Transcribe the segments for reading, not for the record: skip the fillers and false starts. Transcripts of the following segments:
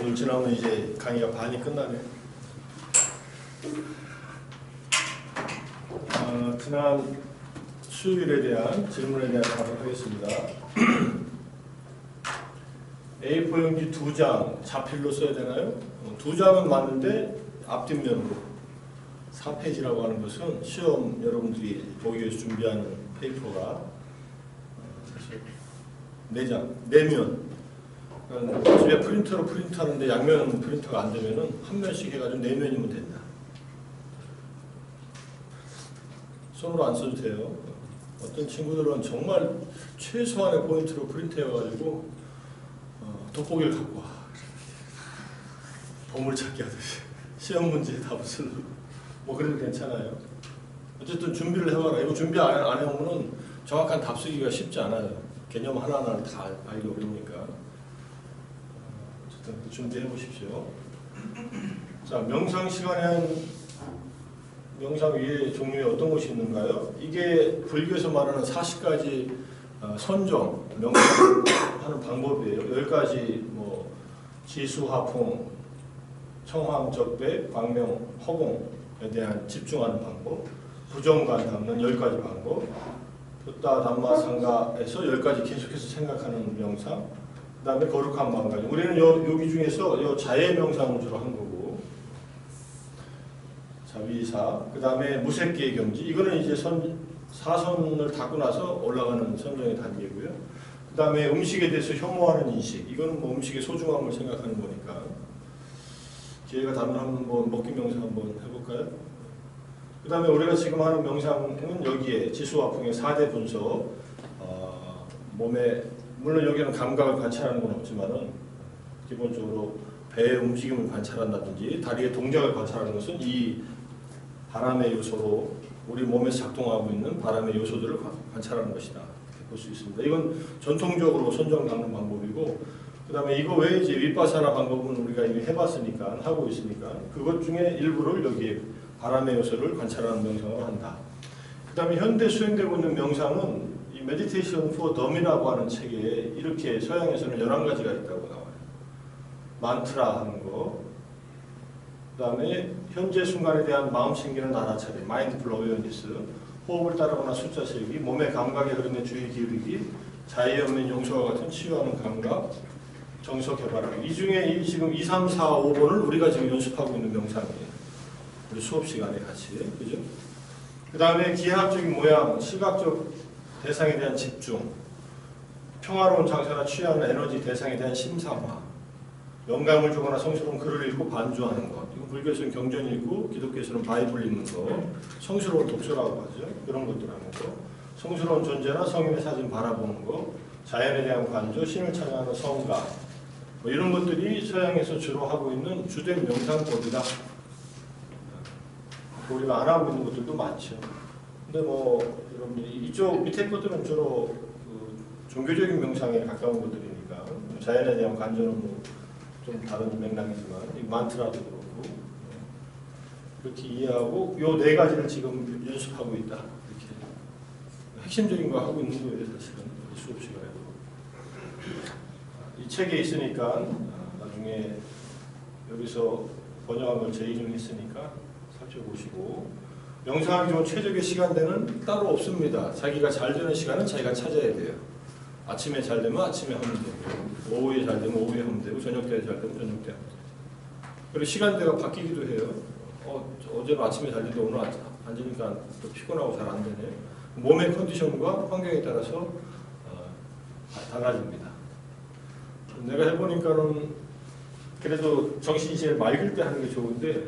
오늘 지나면 이제 강의가 반이 끝나네. 지난 수요일에 대한 질문에 대한 답을 하겠습니다. A4 용지 2장 자필로 써야 되나요? 2장은 맞는데 앞뒷면으로 4페이지라고 하는 것은 시험 여러분들이 보기 위해서 준비하는 페이퍼가 4장, 4면. 집에 프린터로 프린트하는데 양면 프린터가 안 되면은 한 면씩 해가지고 4면이면 된다. 손으로 안 써도 돼요. 어떤 친구들은 정말 최소한의 포인트로 프린트해가지고 돋보기를 갖고 와. 보물찾기 하듯이 시험 문제에 답을 쓰려고. 뭐 그래도 괜찮아요. 어쨌든 준비를 해봐라. 이거 준비 안 해오면은 정확한 답 쓰기가 쉽지 않아요. 개념 하나하나를 다 알기 어려우니까. 어쨌든 준비해 보십시오. 자, 명상 시간에는 명상 위에 종류에 어떤 것이 있는가요? 이게 불교에서 말하는 40가지 선정, 명상하는 방법이에요. 10가지 뭐 지수화풍, 청황적배, 광명, 허공에 대한 집중하는 방법, 부정관 담는 10가지 방법, 부따 담마상가에서 10가지 계속해서 생각하는 명상, 그 다음에 거룩한 마음가짐. 우리는 여기 중에서 자예 명상을 주로 한 거고, 자위사, 그 다음에 무색계의 경지. 이거는 이제 사선을 닫고 나서 올라가는 선정의 단계고요. 그 다음에 음식에 대해서 혐오하는 인식. 이거는 뭐 음식의 소중함을 생각하는 거니까. 기회가 닿으면 한번 먹기 명상 한번 해볼까요? 그 다음에 우리가 지금 하는 명상은 여기에 지수화풍의 4대 분석, 몸에 물론 여기는 감각을 관찰하는 건 없지만은 기본적으로 배의 움직임을 관찰한다든지 다리의 동작을 관찰하는 것은 이 바람의 요소로 우리 몸에서 작동하고 있는 바람의 요소들을 관찰하는 것이다. 볼 수 있습니다. 이건 전통적으로 선정 닦는 방법이고, 그 다음에 이거 외에 이제 윗바사나 방법은 우리가 이미 해봤으니까 하고 있으니까 그것 중에 일부를 여기에 바람의 요소를 관찰하는 명상을 한다. 그 다음에 현대 수행되고 있는 명상은 이 Meditation for Dumb이라고 하는 책에 이렇게 서양에서는 11가지가 있다고 나와요. 만트라 하는 거, 그 다음에 현재 순간에 대한 마음 챙기는 알아차림, Mindful Awareness, 호흡을 따르거나 숫자 세기, 몸의 감각의 흐름에 주의 기울이기, 자의연민 용서와 같은 치유하는 감각, 정서 개발하기. 이 중에 지금 2, 3, 4, 5번을 우리가 지금 연습하고 있는 명상이에요. 우리 수업 시간에 같이. 그죠? 그 다음에 기하학적인 모양, 시각적 대상에 대한 집중, 평화로운 장소나 취하는 에너지 대상에 대한 심사화, 영감을 주거나 성스러운 글을 읽고 반주하는 것. 이거 불교에서는 경전 읽고, 기독교에서는 바이블 읽는 거, 성스러운 독서라고 하죠. 그런 것들 하는 거. 성스러운 존재나 성인의 사진 바라보는 거, 자연에 대한 관조, 신을 찬양하는 성가. 뭐 이런 것들이 서양에서 주로 하고 있는 주된 명상법이다. 우리가 안 하고 있는 것들도 많죠. 근데 뭐 여러분들이 이쪽 밑에 것들은 주로 종교적인 명상에 가까운 것들이니까 자연에 대한 관조는 뭐 좀 다른 맥락이지만 이 만트라도 그렇고 그렇게 이해하고 요 4가지를 지금 연습하고 있다. 이렇게 핵심적인 거 하고 있는 거예요, 사실은 수업 시간에도. 이 책에 있으니까 나중에 여기서 번역한 걸 재인용했으니까 살펴보시고, 명상하기 좋은 최적의 시간대는 따로 없습니다. 자기가 잘 되는 시간은 자기가 찾아야 돼요. 아침에 잘 되면 아침에 하면 되고, 오후에 잘 되면 오후에 하면 되고, 저녁 때 잘 되면 저녁 때 하면 돼요. 그리고 시간대가 바뀌기도 해요. 어제는 아침에 잘 되는데 오늘 앉으니까 또 피곤하고 잘 안 되네. 몸의 컨디션과 환경에 따라서 달라집니다. 내가 해보니까는 그래도 정신이 제일 맑을 때 하는 게 좋은데,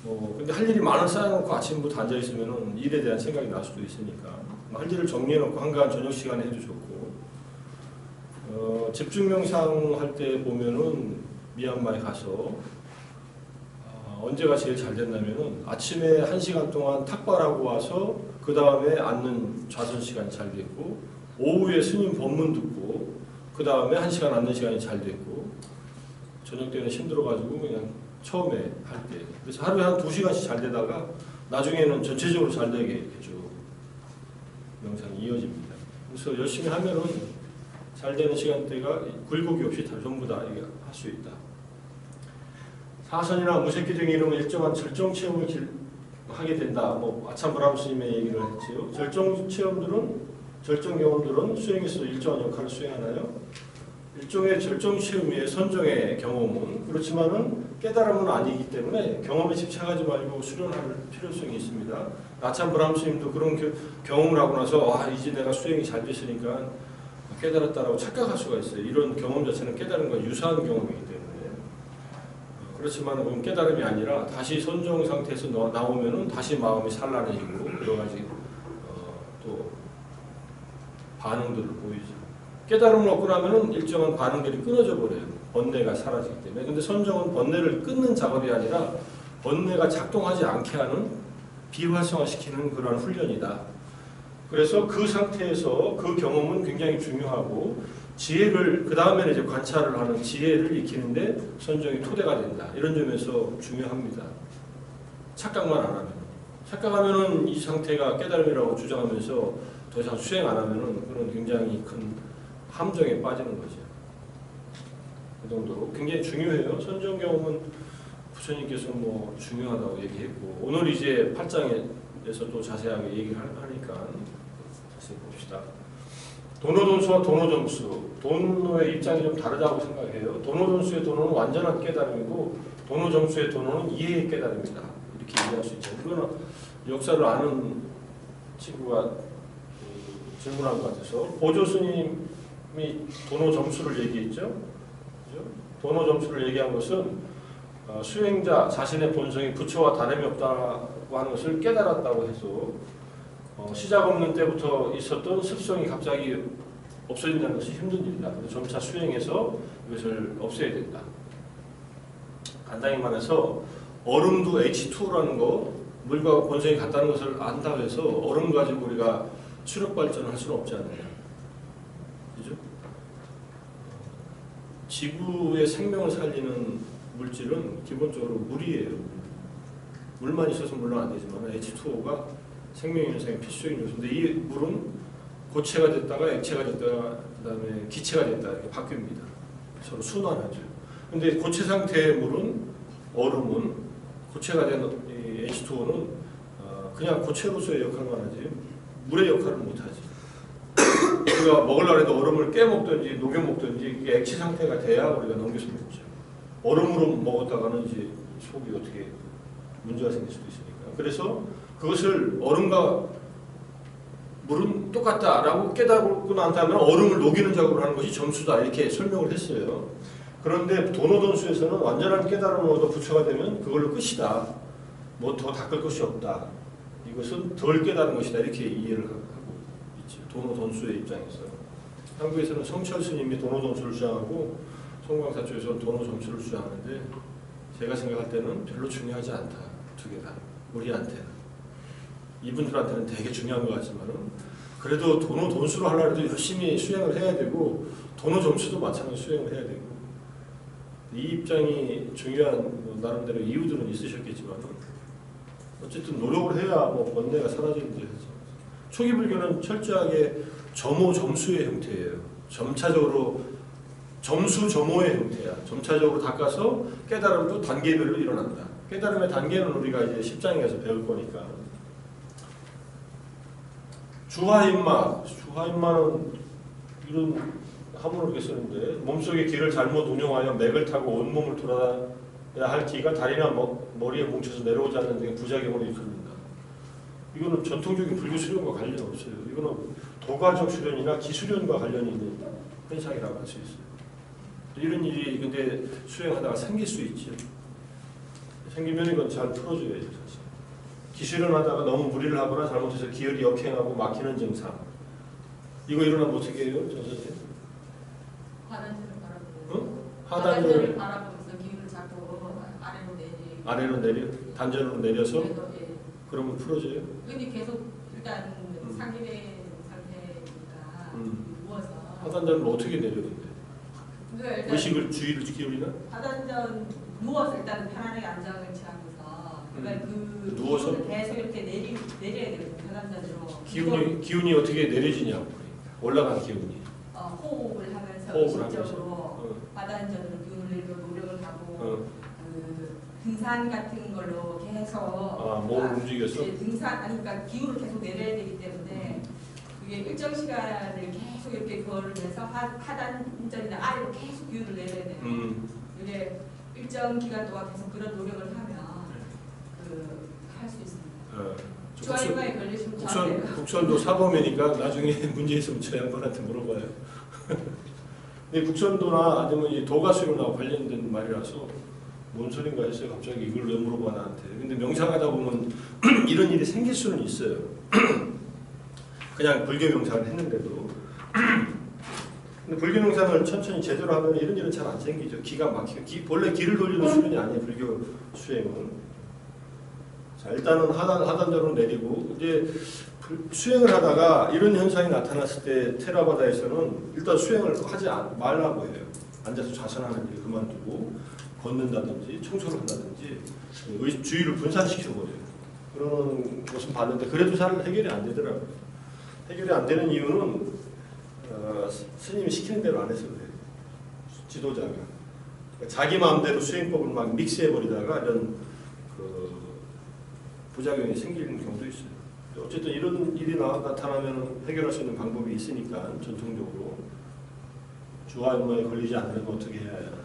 근데 할 일이 많은 쌓여놓고 아침부터 앉아있으면 일에 대한 생각이 날 수도 있으니까 할 일을 정리해놓고 한가한 저녁 시간에 해도 좋고, 집중 명상 할 때 보면은 미얀마에 가서 언제가 제일 잘 됐냐면은 아침에 1시간 동안 탁발하고 와서 그 다음에 앉는 좌선 시간이 잘 됐고, 오후에 스님 법문 듣고 그 다음에 1시간 앉는 시간이 잘 됐고, 저녁 때는 힘들어가지고 그냥 처음에 할 때. 그래서 하루에 한 2시간씩 잘 되다가 나중에는 전체적으로 잘 되게 이렇게 쭉 명상이 이어집니다. 그래서 열심히 하면은 잘 되는 시간대가 굴곡이 없이 다 전부 다 할 수 있다. 사선이나 무색기 등의 이름은 일정한 절정 체험을 하게 된다. 뭐 아참 브람스님의 얘기를 했지요. 절정 경험들은 수행에서 일정한 역할을 수행하나요? 일종의 절정 체험의 선정의 경험은 그렇지만은 깨달음은 아니기 때문에 경험에 집착하지 말고 수련할 필요성이 있습니다. 아참 브람스님도 그런 경험을 하고 나서 이제 내가 수행이 잘 됐으니까 깨달았다라고 착각할 수가 있어요. 이런 경험 자체는 깨달음과 유사한 경험이기 때문에. 그렇지만 그건 깨달음이 아니라 다시 선정 상태에서 나오면은 다시 마음이 산란해지고 여러 가지 또 반응들을 보이죠. 깨달음을 얻고 나면은 일정한 반응들이 끊어져 버려요. 번뇌가 사라지기 때문에. 근데 선정은 번뇌를 끊는 작업이 아니라 번뇌가 작동하지 않게 하는 비활성화시키는 그런 훈련이다. 그래서 그 상태에서 그 경험은 굉장히 중요하고 지혜를 그 다음에는 이제 관찰을 하는 지혜를 익히는데 선정이 토대가 된다. 이런 점에서 중요합니다. 착각만 안 하면. 착각하면은 이 상태가 깨달음이라고 주장하면서 더 이상 수행 안 하면은 그런 굉장히 큰 함정에 빠지는 거죠. 그 정도로 굉장히 중요해요. 선정 경험은 부처님께서 뭐 중요하다고 얘기했고 오늘 이제 8장에서 또 자세하게 얘기를 하니까 다시 봅시다. 도노돈수와 도노점수. 도노의 입장이 좀 다르다고 생각해요. 도노돈수의 도노는 완전한 깨달음이고 도노점수의 도노는 이해의 깨달음이다. 이렇게 이해할 수 있죠. 그거는 역사를 아는 친구가 질문한 것 같아서 보조스님이 도노점수를 얘기했죠. 그죠? 도노점수를 얘기한 것은 수행자 자신의 본성이 부처와 다름이 없다고 하는 것을 깨달았다고 해서 시작 없는 때부터 있었던 습성이 갑자기 없어진다는 것이 힘든 일이다. 그래서 점차 수행해서 이것을 없애야 된다. 간단히 말해서 얼음도 H2O라는 거 물과 본성이 같다는 것을 안다고 해서 얼음 가지고 우리가 수력 발전을 할 수는 없잖아요. 그죠? 지구의 생명을 살리는 물질은 기본적으로 물이에요. 물만 있어서 물론 안 되지만 H2O가 생명 현상의 필수적인 요소인데 이 물은 고체가 됐다가 액체가 됐다가 그다음에 기체가 됐다 이렇게 바뀝니다. 서로 순환하죠. 근데 고체 상태의 물은 얼음은 고체가 된 H2O는 그냥 고체로서의 역할만 하지 물의 역할을 못하지. 우리가 먹으려고 해도 얼음을 깨먹든지 녹여먹든지 이게 액체 상태가 돼야 우리가 넘겨서 먹죠. 얼음으로 먹었다가는 이제 속이 어떻게 문제가 생길 수도 있으니까. 그래서 그것을 얼음과 물은 똑같다라고 깨닫고 난 다음에 얼음을 녹이는 작업을 하는 것이 점수다 이렇게 설명을 했어요. 그런데 도노돈수에서는 완전한 깨달음을 얻어 부처가 되면 그걸로 끝이다. 뭐 더 닦을 것이 없다. 이것은 덜 깨달은 것이다. 이렇게 이해를 하고 있죠. 도노돈수의 입장에서. 한국에서는 성철 스님이 도노돈수를 주장하고 송광사 쪽에서는 도노점수를 주장하는데 제가 생각할 때는 별로 중요하지 않다. 두 개 다. 우리한테는. 이분들한테는 되게 중요한 것 같지만은 그래도 도노돈수로 하려고 해도 열심히 수행을 해야 되고 도노점수도 마찬가지로 수행을 해야 되고 이 입장이 중요한 뭐 나름대로 이유들은 있으셨겠지만 어쨌든 노력을 해야 뭐 번뇌가 사라지는데 초기 불교는 철저하게 점호점수의 형태예요. 점차적으로 점수점호의 형태야. 점차적으로 닦아서 깨달음도 단계별로 일어난다. 깨달음의 단계는 우리가 이제 10장에 가서 배울 거니까. 주하인마는 이런 화문을 이렇게 쓰는데 몸속의 기를 잘못 운용하여 맥을 타고 온몸을 돌아야 할 기가 다리나 머리에 뭉쳐서 내려오지 않는 등의 부작용을 일으킵니다. 이거는 전통적인 불교 수련과 관련이 없어요. 이거는 도가적 수련이나 기수련과 관련이 있는 현상이라고 할 수 있어요. 이런 일이 근데 수행하다가 생길 수 있죠. 생기면 이건 잘 풀어줘야죠. 사실. 기수련하다가 너무 무리를 하거나 잘못해서 기혈이 역행하고 막히는 증상. 이거 일어나면 어떻게 해요? 전 선생님? 하단절을 바라보고 응? 하단절을 바라보면서 기운을 자꾸 아래로 내려 단전으로 내려서 예. 그러면 풀어져요? 근데 계속 일단 상기된 상태니까 누워서 하단전을 어떻게 내려 근데? 그러니까 의식을 주의를 기울이나? 하단전 누워서 일단 편안하게 앉아을 취하면서 그러니까 그 누워서? 기운을 계속 이렇게 내려야 되거든요. 하단전으로 기운이 어떻게 내려지냐고 올라간 기운이 호흡을 하면서 호흡을 의식적으로 하단전으로 기운을 내려 노력을 하고 그 등산 같은 걸로 계속 몸을 움직여서 등산 아니 그러니까 기후를 계속 내려야 되기 때문에 그게 일정 시간을 계속 이렇게 걸으면서 하단전이나 아래로 계속 기후를 내려야 돼요. 이게 일정 기간 동안 계속 그런 노력을 하면 할 수 있습니다. 주화요가에 걸리시면 저한테 국선도 사범이니까 나중에 문제 있으면 저 양반한테 물어봐요. 근데 국선도나 아니면 이 도가수요나 관련된 말이라서 뭔 소린가 했어요. 갑자기 이걸 왜 물어봐 나한테. 근데 명상하다 보면 이런 일이 생길 수는 있어요. 그냥 불교 명상을 했는데도. 근데 불교 명상을 천천히 제대로 하면 이런 일은 잘 안 생기죠. 기가 막히고. 원래 기를 돌리는 수련이 아니에요. 불교 수행은. 자, 일단은 하단적으로 내리고 이제 수행을 하다가 이런 현상이 나타났을 때 테라바다에서는 일단 수행을 하지 말라고 해요. 앉아서 좌선하는 일 그만두고 걷는다든지 청소를 한다든지 주의를 분산시켜버려요. 그런 것은 봤는데 그래도 잘 해결이 안 되더라고요. 해결이 안 되는 이유는 스님이 시키는 대로 안 해서 그래요. 지도자가. 자기 마음대로 수행법을 막 믹스해버리다가 이런 부작용이 생기는 경우도 있어요. 어쨌든 이런 일이 나타나면 해결할 수 있는 방법이 있으니까 전통적으로 주화요가에 걸리지 않으면 어떻게 해야 해요?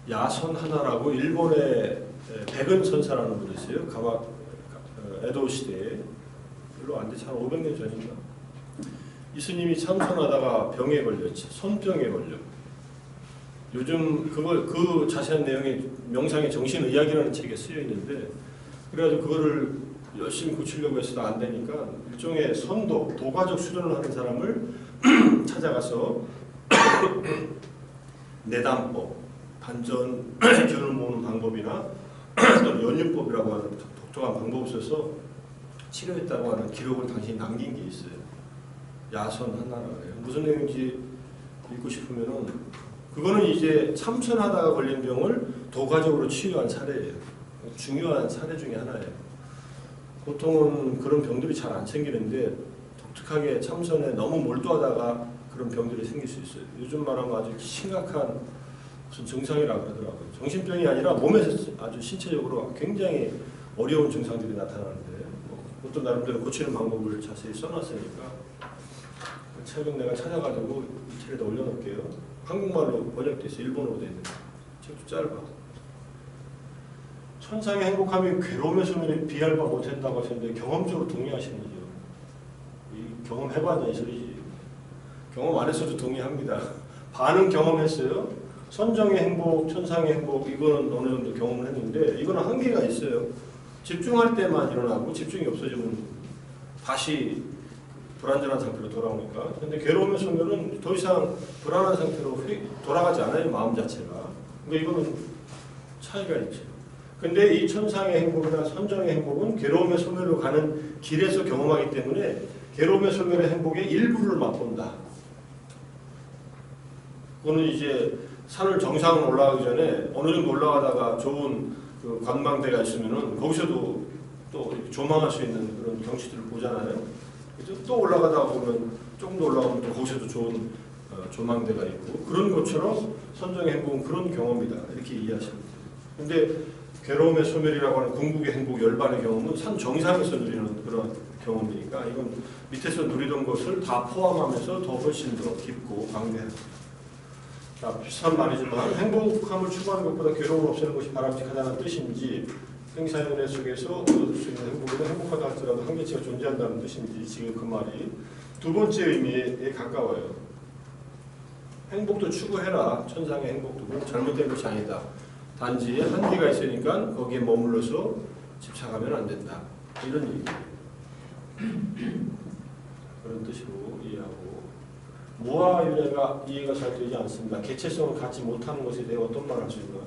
야선 하나라고 일본의 백은 선사라는 분이 있어요. 에도 시대에 별로 안 돼, 한 500년 전인가. 이 스님이 참선하다가 병에 걸렸지. 손병에 걸려. 요즘 그 자세한 내용이 명상의 정신의학이라는 책에 쓰여 있는데 그래가지고 그거를 열심히 고치려고 해서도 안 되니까 일종의 선도, 도가적 수련을 하는 사람을 찾아가서 내담법, 단전, 견을 모으는 방법이나 또는 연유법이라고 하는 독특한 방법을 써서 치료했다고 하는 기록을 당신이 남긴 게 있어요. 야선 하나라고 해요. 무슨 내용인지 읽고 싶으면은 그거는 이제 참선하다가 걸린 병을 도가적으로 치유한 사례예요. 중요한 사례 중에 하나예요. 보통은 그런 병들이 잘 안 생기는데 독특하게 참선에 너무 몰두하다가 그런 병들이 생길 수 있어요. 요즘 말하면 아주 심각한 무슨 증상이라고 그러더라고요. 정신병이 아니라 몸에서 아주 신체적으로 굉장히 어려운 증상들이 나타나는데 그것도 나름대로 고치는 방법을 자세히 써놨으니까 책은 내가 찾아가지고 이 책에다 올려놓을게요. 한국말로 번역돼 있어. 일본어로 돼 있는데 책도 짧아. 천상의 행복함이 괴로움의 소멸에 비할 바 못한다고 하셨는데 경험적으로 동의하시는지요? 이 경험해봤냐 이 소리지. 경험 안 했어도 동의합니다. 반은 경험했어요. 선정의 행복, 천상의 행복 이거는 어느 정도 경험을 했는데 이거는 한계가 있어요. 집중할 때만 일어나고 집중이 없어지면 다시 불안전한 상태로 돌아오니까. 근데 괴로움의 소멸은 더 이상 불안한 상태로 돌아가지 않아요. 마음 자체가. 그러니까 이거는 차이가 있죠. 근데 이 천상의 행복이나 선정의 행복은 괴로움의 소멸로 가는 길에서 경험하기 때문에 괴로움의 소멸의 행복의 일부를 맛본다. 그거는 이제 산을 정상을 올라가기 전에 어느 정도 올라가다가 좋은 그 관망대가 있으면은 거기서도 또 조망할 수 있는 그런 경치들을 보잖아요. 또 올라가다 보면 조금 더 올라가면 또 거기서도 좋은 조망대가 있고 그런 것처럼 선정의 행복은 그런 경험이다 이렇게 이해하시면 돼요. 근데 괴로움의 소멸이라고 하는 궁극의 행복 열반의 경험은 산 정상에서 누리는 그런 경험이니까 이건 밑에서 누리던 것을 다 포함하면서 더 훨씬 더 깊고 방대한. 자, 비슷한 말이지만 행복함을 추구하는 것보다 괴로움을 없애는 것이 바람직하다는 뜻인지 행사의 은혜 속에서 얻을 수 있는 행복은 행복하다 할지라도 한계치가 존재한다는 뜻인지 지금 그 말이 두 번째 의미에 가까워요. 행복도 추구해라. 천상의 행복도 그건 잘못된 것이 아니다. 단지 한계가 있으니까 거기에 머물러서 집착하면 안 된다. 이런 얘기예요. 그런 뜻으로 이해하고 무아율회가 이해가 잘 되지 않습니다. 개체성을 갖지 못하는 것에 대해 어떤 말을 할 수 있나?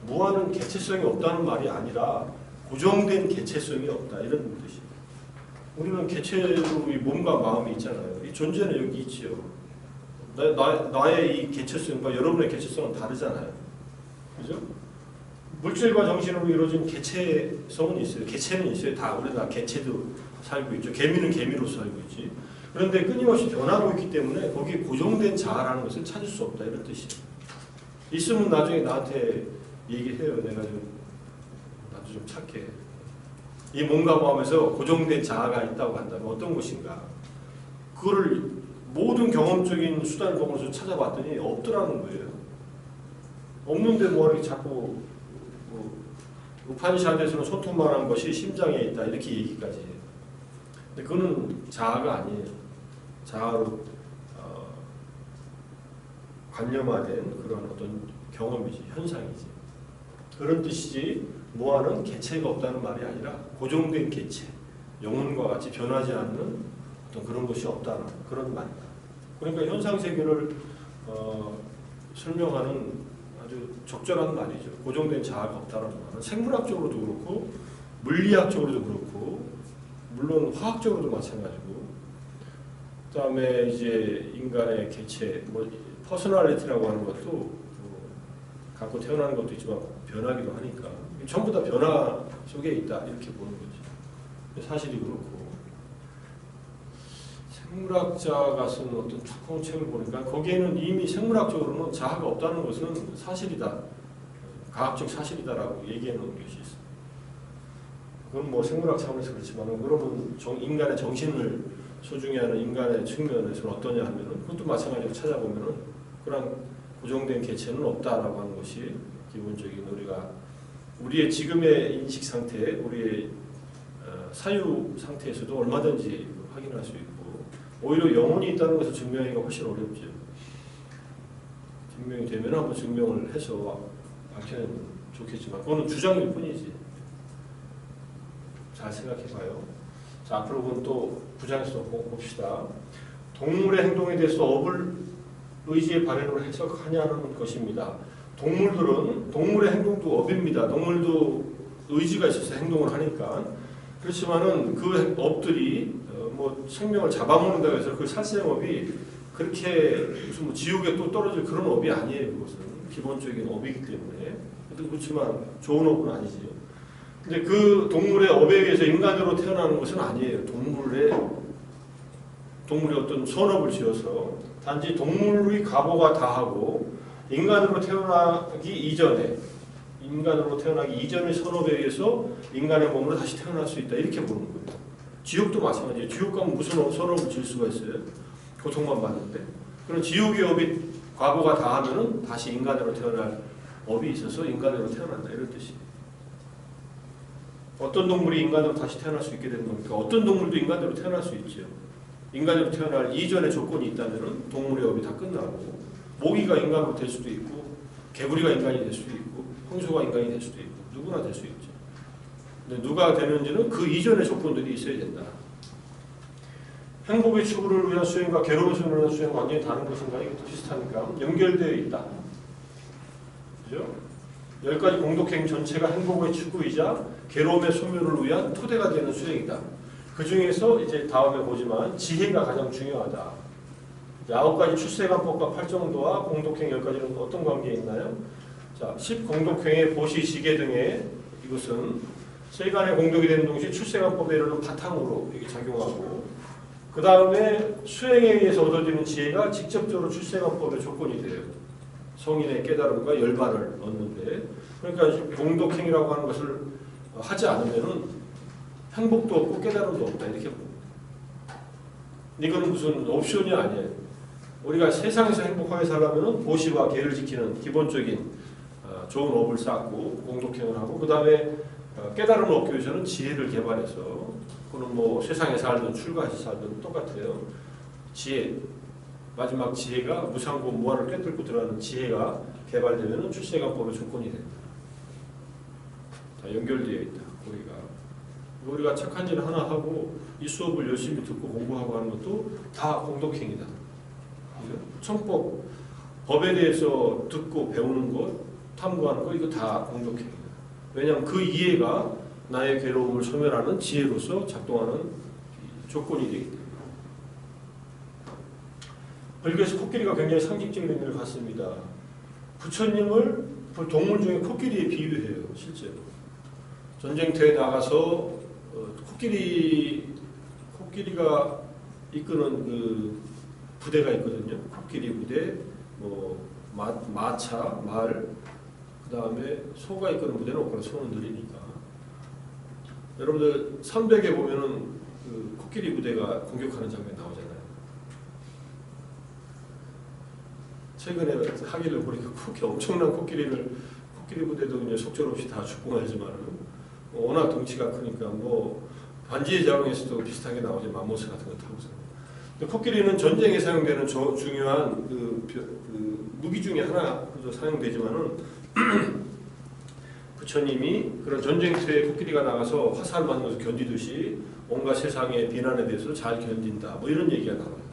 무아는 개체성이 없다는 말이 아니라 고정된 개체성이 없다 이런 뜻이에요. 우리는 개체로 이 몸과 마음이 있잖아요. 이 존재는 여기 있지요. 나의 이 개체성과 여러분의 개체성은 다르잖아요. 그죠? 물질과 정신으로 이루어진 개체성은 있어요. 개체는 있어요. 다 우리나라 개체도 살고 있죠. 개미는 개미로서 살고 있지. 그런데 끊임없이 변하고 있기 때문에 거기에 고정된 자아라는 것을 찾을 수 없다 이런 뜻이에요. 있으면 나중에 나한테 얘기해요. 내가 나도 좀 찾게. 이 뭔가 뭐 하면서 고정된 자아가 있다고 한다면 어떤 것인가? 그거를 모든 경험적인 수단을 통해서 찾아봤더니 없더라는 거예요. 없는데 뭐 이렇게 자꾸 우파니샤드에서는 손톱만한 것이 심장에 있다 이렇게 얘기까지 해요. 근데 그거는 자아가 아니에요. 자아로 관념화된 그런 어떤 경험이지, 현상이지. 그런 뜻이지 무한은 개체가 없다는 말이 아니라 고정된 개체, 영혼과 같이 변하지 않는 어떤 그런 것이 없다는 그런 말이다. 그러니까 현상 세계를 설명하는 아주 적절한 말이죠. 고정된 자아가 없다는 말은 생물학적으로도 그렇고 물리학적으로도 그렇고 물론 화학적으로도 마찬가지고 그다음에 이제 인간의 개체 뭐 퍼스널리티라고 하는 것도 갖고 태어나는 것도 있지만 변하기도 하니까 전부 다 변화 속에 있다 이렇게 보는 거죠. 사실이 그렇고 생물학자가 쓴 어떤 축구책을 보니까 거기에는 이미 생물학적으로는 자아가 없다는 것은 사실이다. 과학적 사실이다라고 얘기해 놓은 것이 있습니다. 그건 뭐 생물학 차원에서 그렇지만 그러면 인간의 정신을 소중히 하는 인간의 측면에서는 어떠냐 하면은 그것도 마찬가지로 찾아보면은 그런 고정된 개체는 없다라고 하는 것이 기본적인 우리의 지금의 인식 상태, 우리의 사유 상태에서도 얼마든지 확인할 수 있고 오히려 영혼이 있다는 것을 증명하기가 훨씬 어렵죠. 증명이 되면 한번 증명을 해서 밝혀내면 좋겠지만 그거는 주장일 뿐이지. 잘 생각해봐요. 자, 앞으로 그건 또 부장에서 봅시다. 동물의 행동에 대해서 업을 의지의 발현으로 해석하냐는 것입니다. 동물의 행동도 업입니다. 동물도 의지가 있어서 행동을 하니까. 그렇지만은 그 업들이 뭐 생명을 잡아먹는다고 해서 그 살생업이 그렇게 무슨 뭐 지옥에 또 떨어질 그런 업이 아니에요. 그것은 기본적인 업이기 때문에. 그렇지만 좋은 업은 아니지요. 근데 그 동물의 업에 의해서 인간으로 태어나는 것은 아니에요. 동물의 어떤 선업을 지어서 단지 동물의 가보가 다하고 인간으로 태어나기 이전의 선업에 의해서 인간의 몸으로 다시 태어날 수 있다 이렇게 보는 거예요. 지옥도 마찬가지예요. 지옥 가면 무슨 선업을 질 수가 있어요? 고통만 받는데. 그런 지옥의 업이 과거가 다하면은 다시 인간으로 태어날 업이 있어서 인간으로 태어난다 이런 뜻이에요. 어떤 동물이 인간으로 다시 태어날 수 있게 되는 겁니까? 어떤 동물도 인간으로 태어날 수 있죠. 인간으로 태어날 이전의 조건이 있다면 동물의 업이 다 끝나고 모기가 인간으로 될 수도 있고 개구리가 인간이 될 수도 있고 홍수가 인간이 될 수도 있고 누구나 될 수 있죠. 근데 누가 되는지는 그 이전의 조건들이 있어야 된다. 행복의 추구를 위한 수행과 괴로움의 수행을 위한 수행은 완전히 다른 것인가? 이것도 비슷하니까 연결되어 있다. 그죠? 10가지 공덕행 전체가 행복의 추구이자 괴로움의 소멸을 위한 토대가 되는 수행이다. 그 중에서 이제 다음에 보지만 지혜가 가장 중요하다. 9가지 출세관법과 8정도와 공덕행 10가지는 어떤 관계에 있나요? 자, 10공덕행의 보시, 지계 등의 이것은 세간의 공덕이 되는 동시에 출세관법에 이르는 바탕으로 이게 작용하고 그 다음에 수행에 의해서 얻어지는 지혜가 직접적으로 출세관법의 조건이 돼요. 성인의 깨달음과 열반을 얻는데 그러니까 공덕행이라고 하는 것을 하지 않으면은 행복도 없고 깨달음도 없다 이렇게 봅니다. 이거는 무슨 옵션이 아니에요. 우리가 세상에서 행복하게 살려면은 보시와 계를 지키는 기본적인 좋은 업을 쌓고 공덕행을 하고 그 다음에 깨달음을 얻기 위해서는 지혜를 개발해서 그거는 뭐 세상에 살든 출가해서 살든 똑같아요. 지혜 마지막 지혜가 무상고 무한을 꿰뚫고 들어가는 지혜가 개발되면 출세관법의 조건이 됩니다. 다 연결되어 있다. 우리가 착한 일 하나 하고 이 수업을 열심히 듣고 공부하고 하는 것도 다 공덕행이다. 청법, 법에 대해서 듣고 배우는 것, 탐구하는 것 이거 다 공덕행이다. 왜냐하면 그 이해가 나의 괴로움을 소멸하는 지혜로서 작동하는 조건이 되기 때문에. 불교에서 코끼리가 굉장히 상징적인 의미를 갖습니다. 부처님을 동물 중에 코끼리에 비유해요. 실제로. 전쟁터에 나가서 코끼리가 이끄는 그 부대가 있거든요. 코끼리 부대, 뭐 마차, 말, 그 다음에 소가 이끄는 부대는 없거나 소는 느리니까. 여러분들 300에 보면은 그 코끼리 부대가 공격하는 장면 나오잖아요. 최근에 하기를 보니까 엄청난 코끼리 부대도 이제 속절없이 다 죽고 말지만은 워낙 덩치가 크니까 뭐 반지의 제왕에서도 비슷하게 나오죠. 맘모스 같은 거 타고서. 코끼리는 전쟁에 사용되는 중요한 그 무기 중에 하나로 사용되지만은 부처님이 그런 전쟁터에 코끼리가 나가서 화살 맞는 것을 견디듯이 온갖 세상의 비난에 대해서 잘 견딘다. 뭐 이런 얘기가 나와요.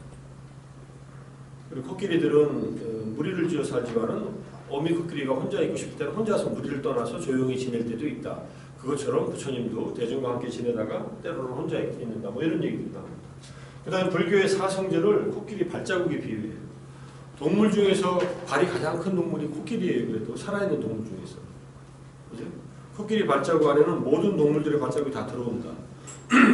그리고 코끼리들은 무리를 지어 살지만은 어미 코끼리가 혼자 있고 싶을 때는 혼자서 무리를 떠나서 조용히 지낼 때도 있다. 그것처럼 부처님도 대중과 함께 지내다가 때로는 혼자 있는다. 뭐 이런 얘기도 나옵니다. 그 다음에 불교의 사성제를 코끼리 발자국에 비유해요. 동물 중에서 발이 가장 큰 동물이 코끼리예요. 그래도 살아있는 동물 중에서. 그죠? 코끼리 발자국 안에는 모든 동물들의 발자국이 다 들어온다.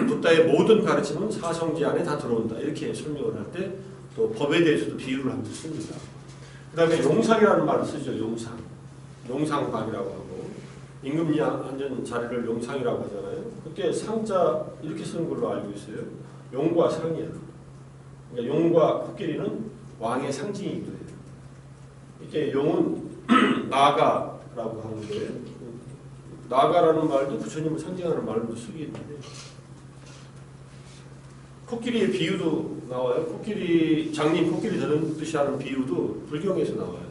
붓다의 모든 가르침은 사성제 안에 다 들어온다. 이렇게 설명을 할 때 또 법에 대해서도 비유를 하면서 씁니다. 그 다음에 용상이라는 말을 쓰죠. 용상. 용상박이라고 하고 임금님 앉은 자리를 용상이라고 하잖아요. 그때 상자 이렇게 쓰는 걸로 알고 있어요. 용과 상이야. 그러니까 용과 코끼리는 왕의 상징이기도 해요. 이렇게 용은 나가라고 하는데 나가라는 말도 부처님을 상징하는 말로 쓰기 있는데 코끼리의 비유도 나와요. 코끼리 장님 코끼리 되는 듯이 하는 비유도 불경에서 나와요.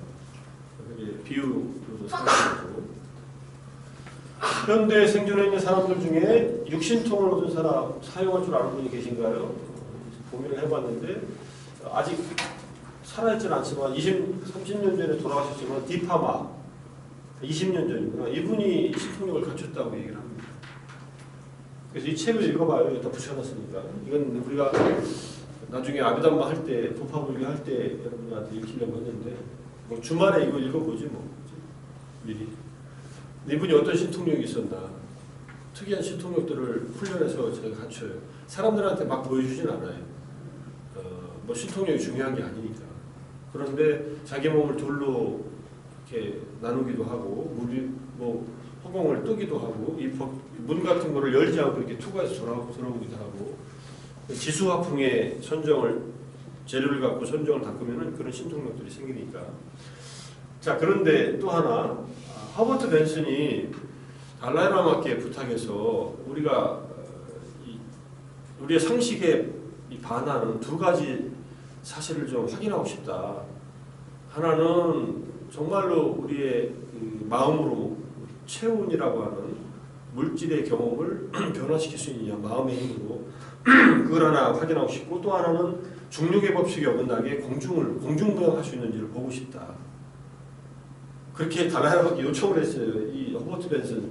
비유로 사용하고 현대 생존해 있는 사람들 중에 육신통을 얻은 사람 사용할 줄 아는 분이 계신가요? 고민을 해봤는데 아직 살아있지는 않지만 30년 전에 돌아가셨지만 디파마 20년 전이구나. 이분이 신통력을 갖췄다고 얘기를 합니다. 그래서 이 책을 읽어봐요. 여기다 붙여놨으니까. 이건 우리가 나중에 아비담마 할 때, 도파불교 할 때 여러분들한테 읽히려고 했는데 뭐 주말에 이거 읽어보지 뭐 미리. 이분이 어떤 신통력이 있었나. 특이한 신통력들을 훈련해서 저희가 갖춰요. 사람들한테 막 보여주진 않아요. 뭐 신통력이 중요한 게 아니니까. 그런데 자기 몸을 둘로 이렇게 나누기도 하고 뭐 허공을 뜨기도 하고 이 문 같은 거를 열지 않고 이렇게 투과해서 돌아오기도 하고 지수화풍의 선정을 재료를 갖고 선정을 닦으면은 그런 신통력들이 생기니까. 자, 그런데 또 하나 허버트 벤슨이 달라이라마께 부탁해서 우리의 상식에 반하는 두 가지 사실을 좀 확인하고 싶다. 하나는 정말로 우리의 그 마음으로 체온이라고 하는 물질의 경험을 변화시킬 수 있느냐, 마음의 힘으로 그걸 하나 확인하고 싶고, 또 하나는 중력의 법칙에 어긋나게 공중부양할 수 있는지를 보고 싶다. 그렇게 달라이라마께 요청을 했어요. 이 허버트 벤슨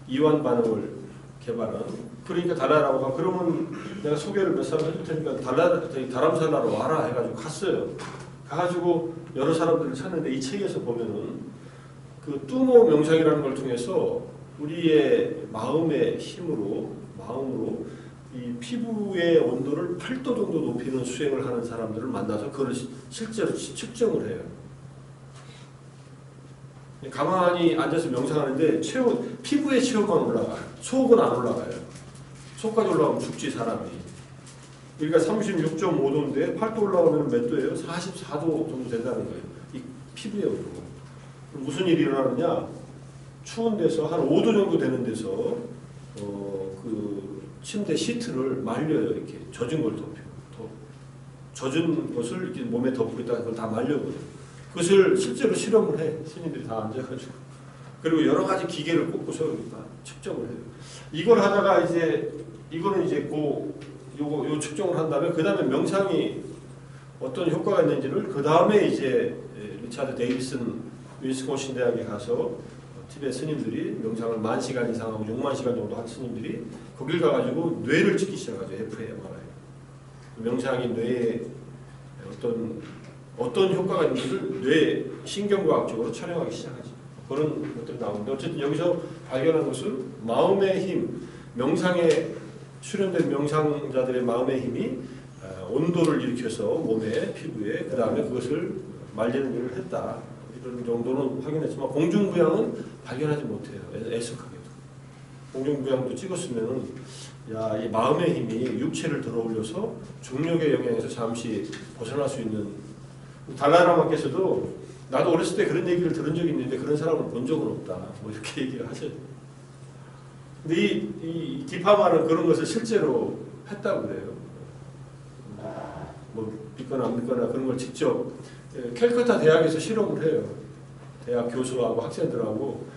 이완 반응을 개발한. 그러니까 달라이라마가 그러면 내가 소개를 몇 사람 해줄 테니까 다람살라로 와라 해가지고 갔어요. 가가지고 여러 사람들을 찾는데 이 책에서 보면은 그 뚜모 명상이라는 걸 통해서 우리의 마음의 힘으로 마음으로 이 피부의 온도를 8도 정도 높이는 수행을 하는 사람들을 만나서 그걸 실제로 측정을 해요. 가만히 앉아서 명상하는데 피부의 체온만 올라가요. 속은 안 올라가요. 속까지 올라가면 죽지 사람이. 그러니까 36.5도인데 8도 올라가면 몇 도예요? 44도 정도 된다는 거예요. 이 피부의 온도. 무슨 일이 일어나느냐? 추운 데서 한 5도 정도 되는 데서 그 침대 시트를 말려요. 이렇게 젖은 걸 덮여. 젖은 것을 이렇게 몸에 덮고 있다가 그걸 다 말려버려요. 그것을 실제로 실험을 해. 스님들이 다 앉아가지고. 그리고 여러 가지 기계를 꽂고서 다 측정을 해요. 이걸 하다가 이거는 이제 요 측정을 한 다음에 그 다음에 명상이 어떤 효과가 있는지를 그 다음에 이제 리차드 데이비슨 위스콘신 대학에 가서 티베트 스님들이 명상을 10,000시간 이상하고 60,000시간 정도 한 스님들이 거길 가가지고 뇌를 찍기 시작하죠. fMRI. 명상이 뇌에 어떤 효과가 있는지를 뇌 신경과학적으로 촬영하기 시작하죠. 그런 것들이 나오는데 어쨌든 여기서 발견한 것은 마음의 힘, 명상에 수련된 명상자들의 마음의 힘이 온도를 일으켜서 몸에 피부에 그 다음에 그것을 말리는 일을 했다. 이런 정도는 확인했지만 공중부양은 발견하지 못해요. 애석하게도. 공중부양도 찍었으면은 야, 이 마음의 힘이 육체를 들어올려서 중력의 영향에서 잠시 벗어날 수 있는 달라라마께서도 나도 어렸을 때 그런 얘기를 들은 적이 있는데 그런 사람을 본 적은 없다. 뭐 이렇게 얘기를 하셔요. 근데 이 디파마는 그런 것을 실제로 했다고 그래요. 뭐 믿거나 안 믿거나 그런 걸 직접 캘커타 대학에서 실험을 해요. 대학 교수하고 학생들하고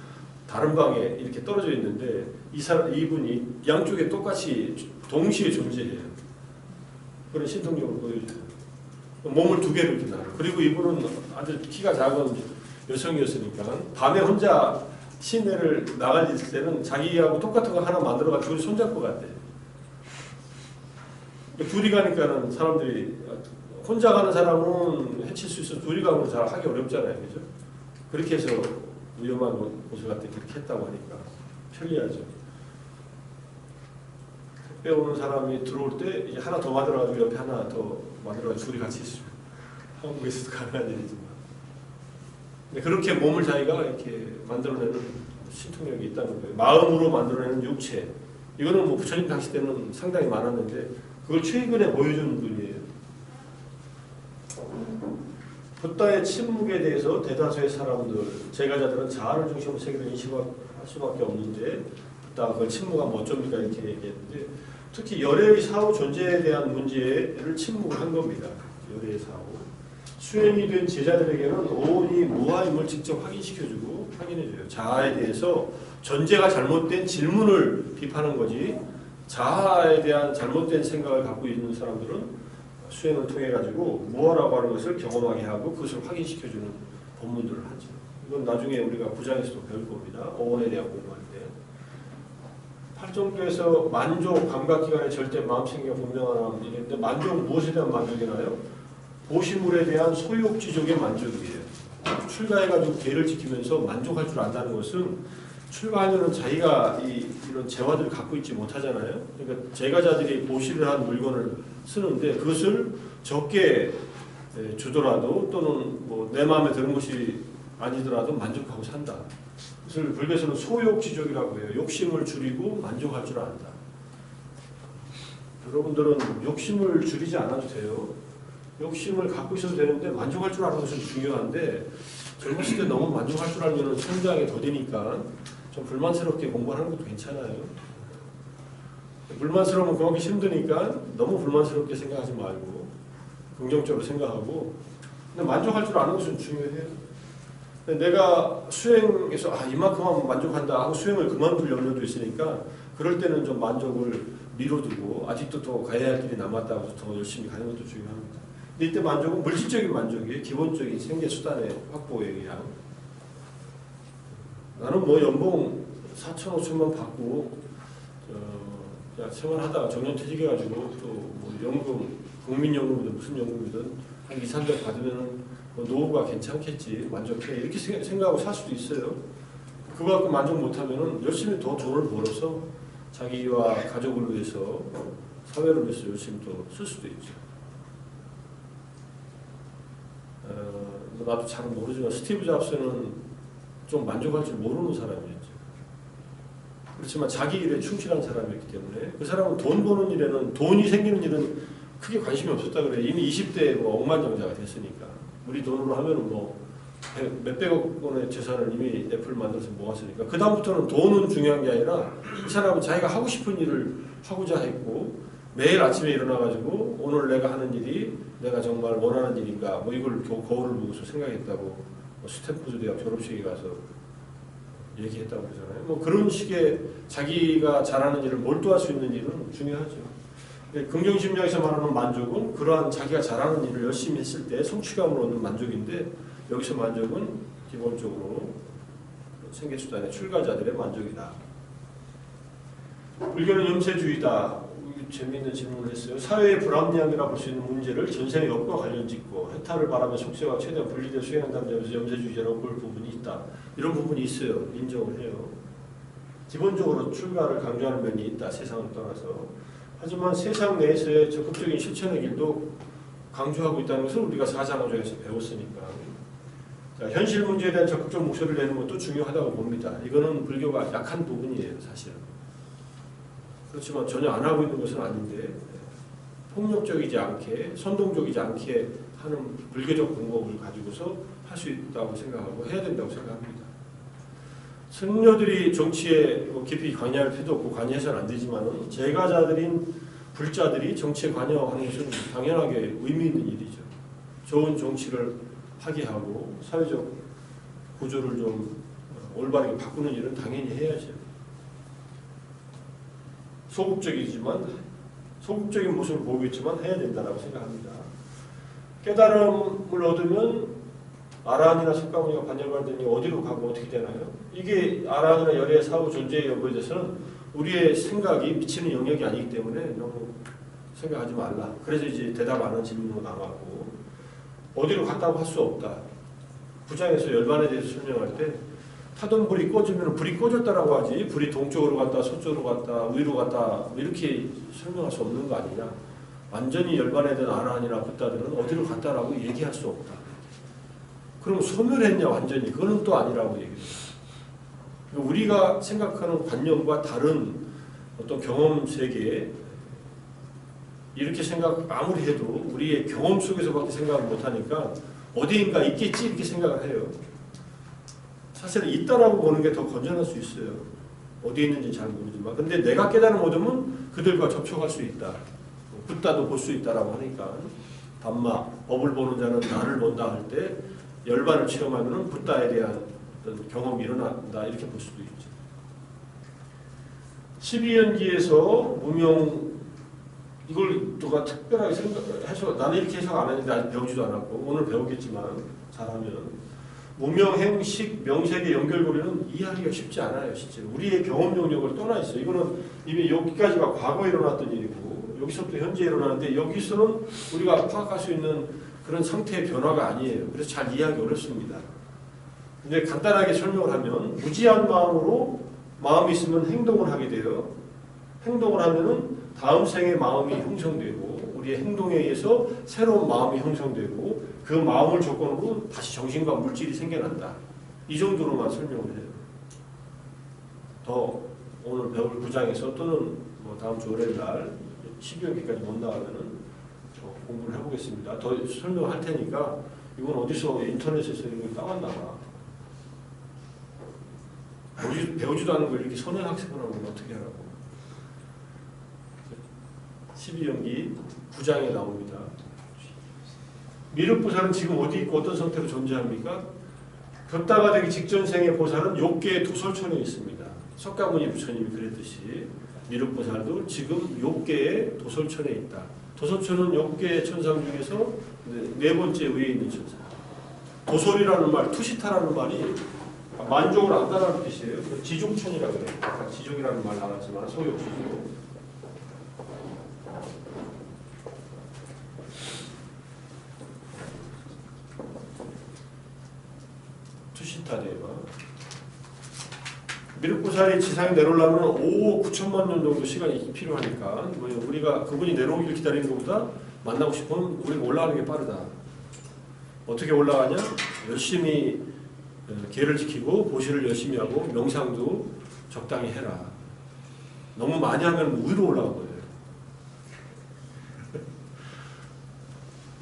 다른 방에 이렇게 떨어져 있는데 이분이 양쪽에 똑같이 동시에 존재해요. 그런 신통력을 보여줘요. 몸을 두 개로 이렇게 나눠. 그리고 이분은 아주 키가 작은 여성이었으니까 밤에 혼자 시내를 나갈 때는 자기하고 똑같은 거 하나 만들어가지고 둘이 손잡고 갔대. 둘이 가니까는 사람들이 혼자 가는 사람은 해칠 수 있어 둘이 가면 잘 하기 어렵잖아요, 그죠? 그렇게 해서 위험한 곳을 갔다 그렇게 했다고 하니까 편리하죠. 택배 오는 사람이 들어올 때 이제 하나 더 만들어가지고 옆에 하나 더 만들어가지고 둘이 같이 있으면 한국에서도 가능한 일이지만. 근데 그렇게 몸을 자기가 이렇게 만들어내는 신통력이 있다는 거예요. 마음으로 만들어내는 육체. 이거는 뭐 부처님 당시 때는 상당히 많았는데 그걸 최근에 보여주는 분이에요. 붓다의 침묵에 대해서 대다수의 사람들, 제가자들은 자아를 중심으로 세계를 인식할 수밖에 없는데 붓다가 그걸 침묵하면 어쩝니까 이렇게 얘기했는데 특히 열애의 사후 존재에 대한 문제를 침묵을 한 겁니다. 열애의 사후. 수행이 된 제자들에게는 오온이 무아임을 직접 확인시켜주고 확인해줘요. 자아에 대해서 전제가 잘못된 질문을 비판한 거지 자아에 대한 잘못된 생각을 갖고 있는 사람들은 수행을 통해 가지고 무아라고 하는 것을 경험하게 하고 그것을 확인시켜주는 법문들을 하죠. 이건 나중에 우리가 구장에서도 배울 겁니다. 오온에 대한 공부할 때. 팔종교에서 만족, 감각기관의 절대 마음생기가 분명한 이랬는데 만족은 무엇에 대한 만족이나요? 보시물에 대한 소유욕지족의 만족이에요. 출가해가지고 계를 지키면서 만족할 줄 안다는 것은 출가하면은 자기가 이런 재화들을 갖고 있지 못하잖아요. 그러니까 제가자들이 보시를 한 물건을 쓰는데 그것을 적게 주더라도 또는 뭐 내 마음에 드는 것이 아니더라도 만족하고 산다. 그것을 불교에서는 소욕지족이라고 해요. 욕심을 줄이고 만족할 줄 안다. 여러분들은 욕심을 줄이지 않아도 돼요. 욕심을 갖고 있어도 되는데 만족할 줄 아는 것은 중요한데 젊었을 때 너무 만족할 줄 알면 성장이 더디니까 좀 불만스럽게 공부하는 것도 괜찮아요. 불만스러우면 그만큼 힘드니까 너무 불만스럽게 생각하지 말고 긍정적으로 생각하고 근데 만족할 줄 아는 것은 중요해요. 근데 내가 수행에서 이만큼만 만족한다 하고 수행을 그만둘 염려도 있으니까 그럴 때는 좀 만족을 미뤄두고 아직도 더 가야 할 길이 남았다고 더 열심히 가는 것도 중요합니다. 근데 이때 만족은 물질적인 만족이에요. 기본적인 생계수단의 확보에 의한. 나는 뭐 연봉 4천, 5천만 받고 생활하다가 정년퇴직해가지고 또 뭐 연금, 국민연금이든 무슨 연금이든 한 2, 300 받으면 뭐 노후가 괜찮겠지, 만족해 이렇게 생각하고 살 수도 있어요. 그거 갖고 만족 못하면 열심히 더 돈을 벌어서 자기와 가족을 위해서 사회를 위해서 열심히 또 쓸 수도 있죠. 나도 잘 모르지만 스티브 잡스는 좀 만족할 줄 모르는 사람이었죠. 그렇지만 자기 일에 충실한 사람이었기 때문에 그 사람은 돈 버는 일에는 돈이 생기는 일은 크게 관심이 없었다 그래요. 이미 20대에 뭐 억만장자가 됐으니까 우리 돈으로 하면은 뭐 몇백억 원의 재산을 이미 애플 만들어서 모았으니까 그 다음부터는 돈은 중요한 게 아니라 이 사람은 자기가 하고 싶은 일을 하고자 했고 매일 아침에 일어나가지고 오늘 내가 하는 일이 내가 정말 원하는 일인가 뭐 이걸 거울을 보고서 생각했다고 스탠포드 대학 졸업식에 가서 얘기했다고 그러잖아요. 뭐 그런 식의 자기가 잘하는 일을 몰두할 수 있는 일은 중요하죠. 긍정심리학에서 말하는 만족은 그러한 자기가 잘하는 일을 열심히 했을 때 성취감을 얻는 만족인데 여기서 만족은 기본적으로 생계수단의 출가자들의 만족이다. 불교는 염세주의다. 재미있는 질문을 했어요. 사회의 불합리함이라 볼 수 있는 문제를 전생의 업과 관련짓고 해탈을 바라며 속세와 최대한 분리되어 수행한다는 점에서 염세주의자라고 볼 부분이 있다. 이런 부분이 있어요. 인정을 해요. 기본적으로 출가를 강조하는 면이 있다. 세상을 떠나서. 하지만 세상 내에서의 적극적인 실천의 길도 강조하고 있다는 것을 우리가 사상어조에서 배웠으니까. 자, 현실 문제에 대한 적극적 목소리를 내는 것도 중요하다고 봅니다. 이거는 불교가 약한 부분이에요, 사실은. 그렇지만 전혀 안 하고 있는 것은 아닌데 폭력적이지 않게, 선동적이지 않게 하는 불교적 방법을 가지고서 할 수 있다고 생각하고 해야 된다고 생각합니다. 승려들이 정치에 깊이 관여할 필요도 없고 관여해서는 안 되지만 제가자들인 불자들이 정치에 관여하는 것은 당연하게 의미 있는 일이죠. 좋은 정치를 하게 하고 사회적 구조를 좀 올바르게 바꾸는 일은 당연히 해야죠. 소극적인 모습을 보이겠지만 해야 된다고 생각합니다. 깨달음을 얻으면 아라한이나 석가모니가 반열반되니 어디로 가고 어떻게 되나요? 이게 아라한이나 열의 사후 존재의 여부에 대해서는 우리의 생각이 미치는 영역이 아니기 때문에 너무 생각하지 말라. 그래서 이제 대답 안 하는 질문으로 남았고 어디로 갔다고 할 수 없다. 부장에서 열반에 대해서 설명할 때 타던 불이 꺼지면 불이 꺼졌다라고 하지 불이 동쪽으로 갔다 서쪽으로 갔다 위로 갔다 이렇게 설명할 수 없는 거 아니냐. 완전히 열반에 든 아라한이나 붓다들은 어디로 갔다라고 얘기할 수 없다. 그럼 소멸했냐 완전히 그거는 또 아니라고 얘기해요. 우리가 생각하는 관념과 다른 어떤 경험 세계에 이렇게 생각 아무리 해도 우리의 경험 속에서밖에 생각을 못하니까 어디인가 있겠지 이렇게 생각을 해요. 사실은 있다라고 보는 게 더 건전할 수 있어요. 어디에 있는지 잘 모르지만 근데 내가 깨달음 얻으면 그들과 접촉할 수 있다. 붓다도 볼 수 있다라고 하니까 담마 법을 보는 자는 나를 본다 할 때 열반을 체험하면 붓다에 대한 어떤 경험이 일어난다 이렇게 볼 수도 있죠. 12연기에서 무명 이걸 누가 특별하게 생각해서 나는 이렇게 해석 안 했는데 아직 배우지도 않았고 오늘 배우겠지만 잘하면 무명, 행식, 명색의 연결고리는 이해하기가 쉽지 않아요. 실제로 우리의 경험 영역을 떠나 있어요. 이거는 이미 여기까지가 과거에 일어났던 일이고 여기서부터 현재 일어나는데 여기서는 우리가 파악할 수 있는 그런 상태의 변화가 아니에요. 그래서 잘 이해하기 어렵습니다. 근데 간단하게 설명을 하면 무지한 마음으로 마음이 있으면 행동을 하게 돼요. 행동을 하면은 다음 생의 마음이 형성되고 우리의 행동에 의해서 새로운 마음이 형성되고 그 마음을 조건으로 다시 정신과 물질이 생겨난다. 이 정도로만 설명을 해요. 더 오늘 배울 구장에서 또는 뭐 다음 주 월요일 날 12월기까지 못 나가면은 공부를 해보겠습니다. 더 설명할 테니까 이건 어디서 인터넷에서 이런 걸 따왔나 봐. 배우지도 않은 걸 이렇게 선행 학습하는 건 어떻게 하라고. 12연기 9장에 나옵니다. 미륵보살은 지금 어디 있고 어떤 상태로 존재합니까? 볕다가 되기 직전 생의 보살은 욕계의 도솔천에 있습니다. 석가모니 부처님이 그랬듯이 미륵보살도 지금 욕계의 도솔천에 있다. 도솔천은 욕계의 천상 중에서 네 번째 위에 있는 천상. 도솔이라는 말, 투시타라는 말이 만족을 안다라는 뜻이에요. 지족천이라고 그래요. 아까 지족이라는 말 나왔지만 소욕 지족. 투시타대마. 미륵보살이 지상에 내려오려면 5억 9천만 년 정도 시간이 필요하니까 우리가 그분이 내려오기를 기다리는 것보다 만나고 싶으면 우리가 올라가는 게 빠르다. 어떻게 올라가냐? 열심히 계를 지키고 보시를 열심히 하고 명상도 적당히 해라. 너무 많이 하면 위로 올라가 버려요.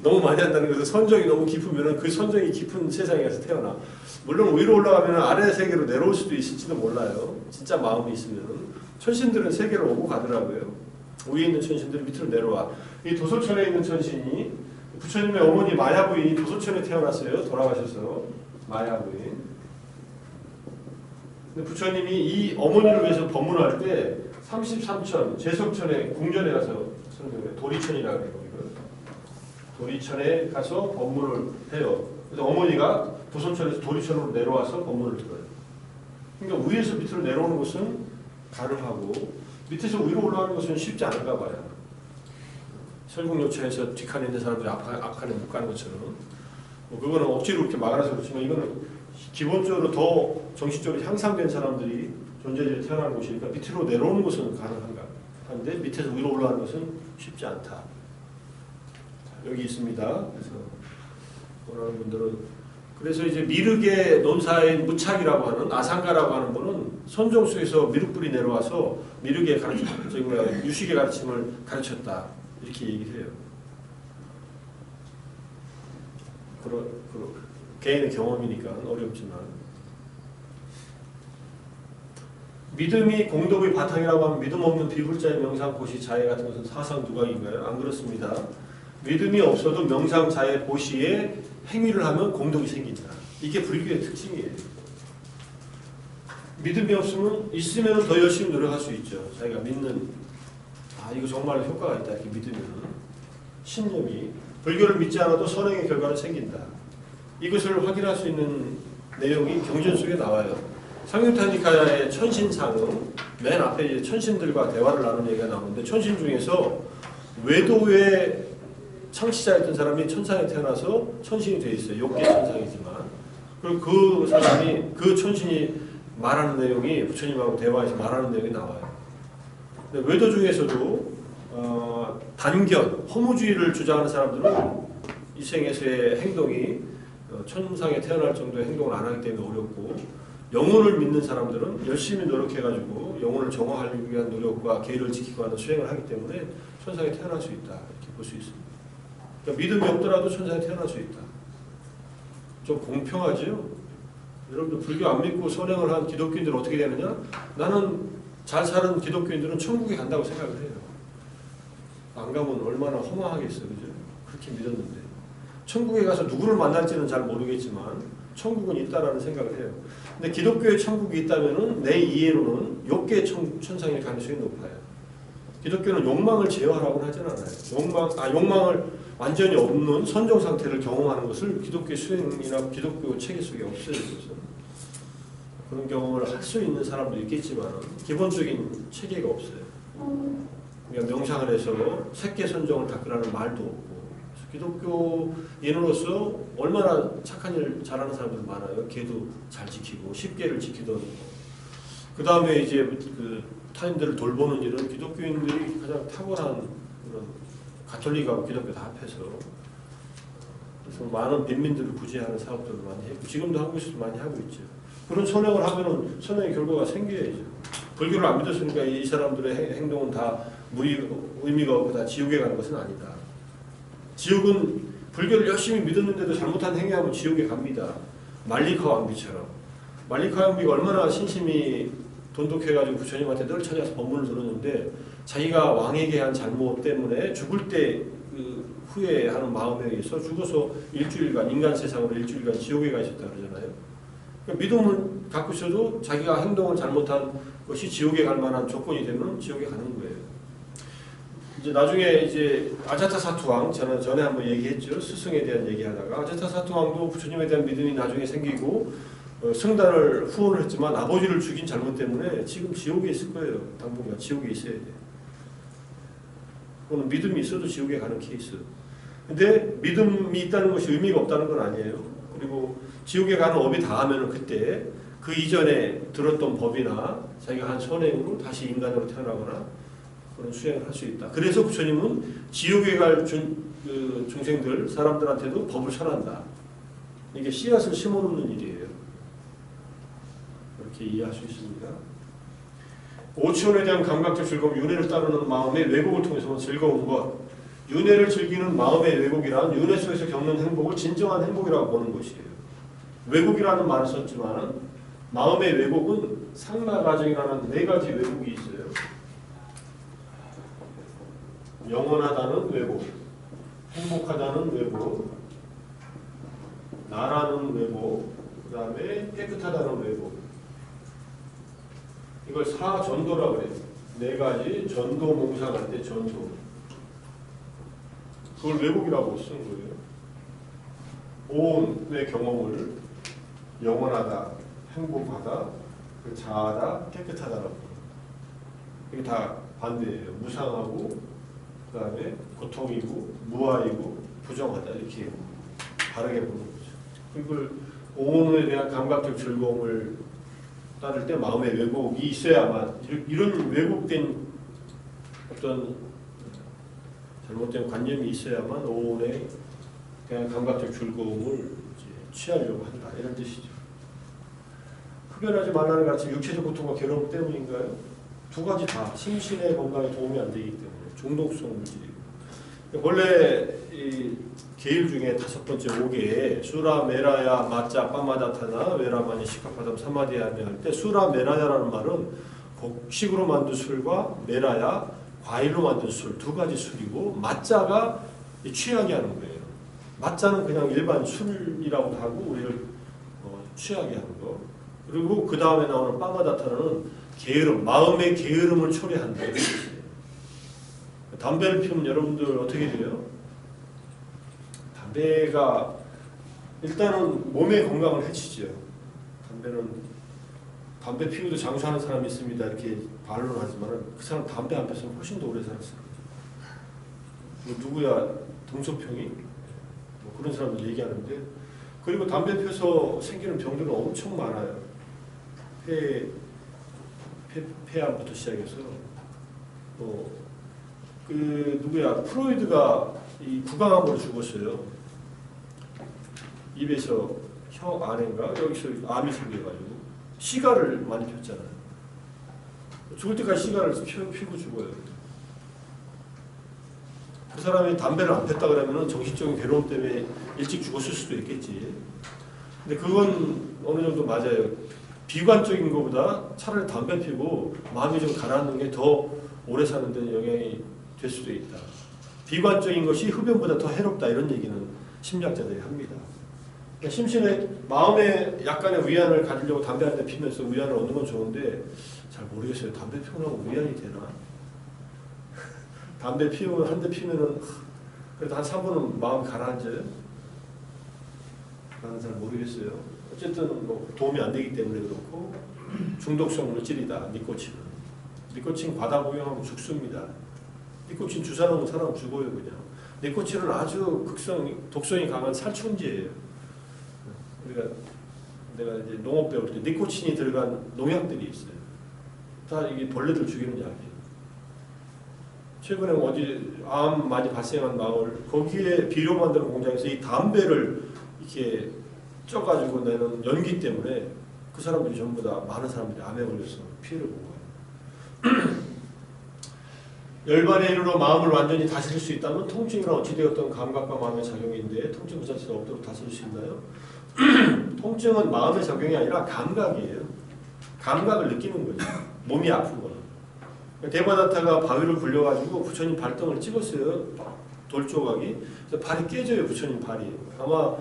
너무 많이 한다는 것은 선정이 너무 깊으면 그 선정이 깊은 세상에 가서 태어나. 물론 위로 올라가면 아래 세계로 내려올 수도 있을지도 몰라요. 진짜 마음이 있으면. 천신들은 세계로 오고 가더라고요. 위에 있는 천신들이 밑으로 내려와. 이 도솔천에 있는 천신이 부처님의 어머니 마야 부인이 도솔천에 태어났어요. 돌아가셔서 마야 부인. 근데 부처님이 이 어머니를 위해서 법문할 때 33천 제석천에 궁전에 가서 설명해요. 도리천이라고 해요. 도리천에 가서 법문을 해요. 그래서 어머니가 도솔천에서 도리천으로 내려와서 법문을 들어요. 그러니까 위에서 밑으로 내려오는 것은 가능하고 밑에서 위로 올라가는 것은 쉽지 않은가 봐요. 설국열차에서 뒷칸에 있는 사람들이 앞칸에 못 가는 것처럼 뭐 그거는 억지로 이렇게 막아서 그렇지만 이거는 기본적으로 더 정신적으로 향상된 사람들이 존재들이 태어나는 곳이니까 밑으로 내려오는 것은 가능한가 한데 밑에서 위로 올라가는 것은 쉽지 않다. 여기 있습니다. 그래서 원하는 분들은 그래서 이제 미륵의 논사인 무착이라고 하는 아상가라고 하는 분은 선종수에서 미륵불이 내려와서 미륵의 가르침, 유식의 가르침을 가르쳤다 이렇게 얘기를 해요. 개인의 경험이니까 어렵지만 믿음이 공덕의 바탕이라고 하면 믿음 없는 비불자의 명상, 보시, 자해 같은 것은 사상 누각인가요? 안 그렇습니다. 믿음이 없어도 명상, 자해, 보시에 행위를 하면 공덕이 생긴다. 이게 불교의 특징이에요. 믿음이 없으면 있으면 더 열심히 노력할 수 있죠. 자기가 믿는 이거 정말 효과가 있다 이렇게 믿으면 신념이 불교를 믿지 않아도 선행의 결과는 생긴다. 이것을 확인할 수 있는 내용이 경전 속에 나와요. 상유타니카의 천신상은 맨 앞에 이제 천신들과 대화를 나누는 얘기가 나오는데 천신 중에서 외도의 창시자였던 사람이 천상에 태어나서 천신이 되어 있어요. 욕계 천상이지만. 그리고 그 사람이 그 천신이 말하는 내용이 부처님하고 대화에서 말하는 내용이 나와요. 근데 외도 중에서도 단견, 허무주의를 주장하는 사람들은 이 생에서의 행동이 천상에 태어날 정도의 행동을 안 하기 때문에 어렵고 영혼을 믿는 사람들은 열심히 노력해가지고 영혼을 정화하기 위한 노력과 계율을 지키고 하는 수행을 하기 때문에 천상에 태어날 수 있다 이렇게 볼 수 있습니다. 그러니까 믿음이 없더라도 천상에 태어날 수 있다. 좀 공평하죠? 여러분들 불교 안 믿고 선행을 한 기독교인들은 어떻게 되느냐? 나는 잘 사는 기독교인들은 천국에 간다고 생각을 해요. 안 가면 얼마나 허망하겠어요. 그죠? 그렇게 믿었는데. 천국에 가서 누구를 만날지는 잘 모르겠지만 천국은 있다라는 생각을 해요. 근데 기독교의 천국이 있다면은 내 이해로는 욕계의 천상일 가능성이 높아요. 기독교는 욕망을 제어하라고는 하진 않아요. 욕망을 완전히 없는 선정 상태를 경험하는 것을 기독교 수행이나 기독교 체계 속에 없어요. 그것은. 그런 경험을 할 수 있는 사람도 있겠지만 기본적인 체계가 없어요. 그러니까 명상을 해서 색계 선정을 닦으라는 말도 없고 기독교인으로서 얼마나 착한 일 잘하는 사람들 많아요. 계도 잘 지키고 10계를 지키던 그 다음에 이제 그 타인들을 돌보는 일은 기독교인들이 가장 탁월한 그런 가톨릭하고 기독교 다 합해서 그래서 많은 빈민들을 구제하는 사업들을 많이 했고 지금도 한국에서도 많이 하고 있죠. 그런 선행을 하면은 선행의 결과가 생겨야죠. 불교를 안 믿었으니까 이 사람들의 행동은 다 의미가 없고 다 지옥에 가는 것은 아니다. 지옥은 불교를 열심히 믿었는데도 잘못한 행위하면 지옥에 갑니다. 말리카 왕비처럼. 말리카 왕비가 얼마나 신심이 돈독해가지고 부처님한테 늘 찾아서 법문을 들었는데 자기가 왕에게 한 잘못 때문에 죽을 때 그 후회하는 마음에 의해서 죽어서 일주일간 인간 세상으로 일주일간 지옥에 가 있었다 그러잖아요. 그러니까 믿음을 갖고 있어도 자기가 행동을 잘못한 것이 지옥에 갈 만한 조건이 되면 지옥에 가는 거예요. 이제 나중에 이제 아자타사투왕 저는 전에 한번 얘기했죠. 스승에 대한 얘기하다가 아자타사투왕도 부처님에 대한 믿음이 나중에 생기고 승단을 후원을 했지만 아버지를 죽인 잘못 때문에 지금 지옥에 있을 거예요. 당분간 지옥에 있어야 돼요. 그거는 믿음이 있어도 지옥에 가는 케이스. 근데 믿음이 있다는 것이 의미가 없다는 건 아니에요. 그리고 지옥에 가는 업이 닿으면 그때 그 이전에 들었던 법이나 자기가 한 선행으로 다시 인간으로 태어나거나 그런 수행을 할 수 있다. 그래서 부처님은 지옥에 갈 중생들, 사람들한테도 법을 설한다. 이게 씨앗을 심어놓는 일이에요. 그렇게 이해할 수 있습니다. 오치원에 대한 감각적 즐거움, 윤회를 따르는 마음의 왜곡을 통해서 즐거운 것. 윤회를 즐기는 마음의 왜곡이란 윤회 속에서 겪는 행복을 진정한 행복이라고 보는 것이에요. 왜곡이라는 말을 썼지만 마음의 왜곡은 상마가정이라는 4가지 왜곡이 있어요. 영원하다는 왜곡, 행복하다는 왜곡, 나라는 왜곡, 그 다음에 깨끗하다는 왜곡. 이걸 사전도라고 그래요. 4가지 전도 몽상할 때 전도. 그걸 왜곡이라고 쓴 거예요. 온의 경험을 영원하다, 행복하다, 자하다, 깨끗하다라고. 이게 다 반대예요. 무상하고 그 다음에 고통이고 무아이고 부정하다 이렇게 다르게 보는 거죠. 이걸 오온에 대한 감각적 즐거움을 따를 때 마음의 왜곡이 있어야만 이런 왜곡된 어떤 잘못된 관념이 있어야만 오온에 대한 감각적 즐거움을 이제 취하려고 한다 이런 뜻이죠. 흡연하지 말라는 가르침 육체적 고통과 괴로움 때문인가요? 두 가지 다 심신의 건강에 도움이 안 되기 때문에 중독성 물질이고 원래 이 계율 중에 5번째 5개에 수라 메라야 마짜 빠마다타나 외라마니 시카파담 사마디아메 할 때 수라 메라야라는 말은 곡식으로 만든 술과 메라야 과일로 만든 술 두 가지 술이고 마짜가 취하게 하는 거예요. 마짜는 그냥 일반 술이라고 하고 우리를 취하게 하는 거. 그리고 그 다음에 나오는 빠마다타는 게으름, 마음의 게으름을 초래한다. 담배를 피우면 여러분들 어떻게 돼요? 담배가 일단은 몸의 건강을 해치죠. 담배 피우도 장수하는 사람이 있습니다. 이렇게 반론하지만 그 사람 담배 안 폈으면 훨씬 더 오래 살았어요. 뭐 누구야? 동서평이? 뭐 그런 사람들 얘기하는데 그리고 담배 펴서 생기는 병들은 엄청 많아요. 폐암부터 시작해서 그 누구야? 프로이드가 이 구강암으로 죽었어요. 입에서 혀 안인가 여기서 암이 생겨가지고 시가를 많이 폈잖아요. 죽을 때까지 시가를 피고 죽어요. 그 사람이 담배를 안 폈다 그러면은 정신적인 괴로움 때문에 일찍 죽었을 수도 있겠지. 근데 그건 어느 정도 맞아요. 비관적인 것보다 차라리 담배 피고 마음이 좀 가라앉는 게 더 오래 사는 데 영향이 될 수도 있다. 비관적인 것이 흡연보다 더 해롭다 이런 얘기는 심리학자들이 합니다. 그러니까 심신의 마음에 약간의 위안을 가지려고 담배 한 대 피면서 위안을 얻는 건 좋은데 잘 모르겠어요. 담배 피우고 나면 위안이 되나? 담배 피우면 한 대 피면은 그래도 한 3분은 마음이 가라앉아요? 나는 잘 모르겠어요. 어쨌든 뭐 도움이 안 되기 때문에 그렇고 중독성 물질이다. 니코틴 과다 복용하면 죽습니다. 니코틴 주사 놓으면 사람 죽어요 그냥. 니코틴은 아주 독성이 강한 살충제예요. 내가 이제 농업 배울 때 니코틴이 들어간 농약들이 있어요. 다 이게 벌레들 죽이는 약이에요. 최근에 어디 암 많이 발생한 마을 거기에 비료 만드는 공장에서 이 담배를 이렇게 쪄가지고 내는 연기 때문에 그 사람들이 전부 다 많은 사람들이 암에 걸려서 피해를 본 거예요. 열반에 이르러 마음을 완전히 다스릴 수 있다면 통증이나 어찌되었던 감각과 마음의 작용인데 통증 그 자체가 없도록 다스릴 수 있나요? 통증은 마음의 작용이 아니라 감각이에요. 감각을 느끼는 거죠. 몸이 아픈 거는. 데바다타가 바위를 굴려가지고 부처님 발등을 찍었어요. 돌조각이. 그래서 발이 깨져요. 부처님 발이. 아마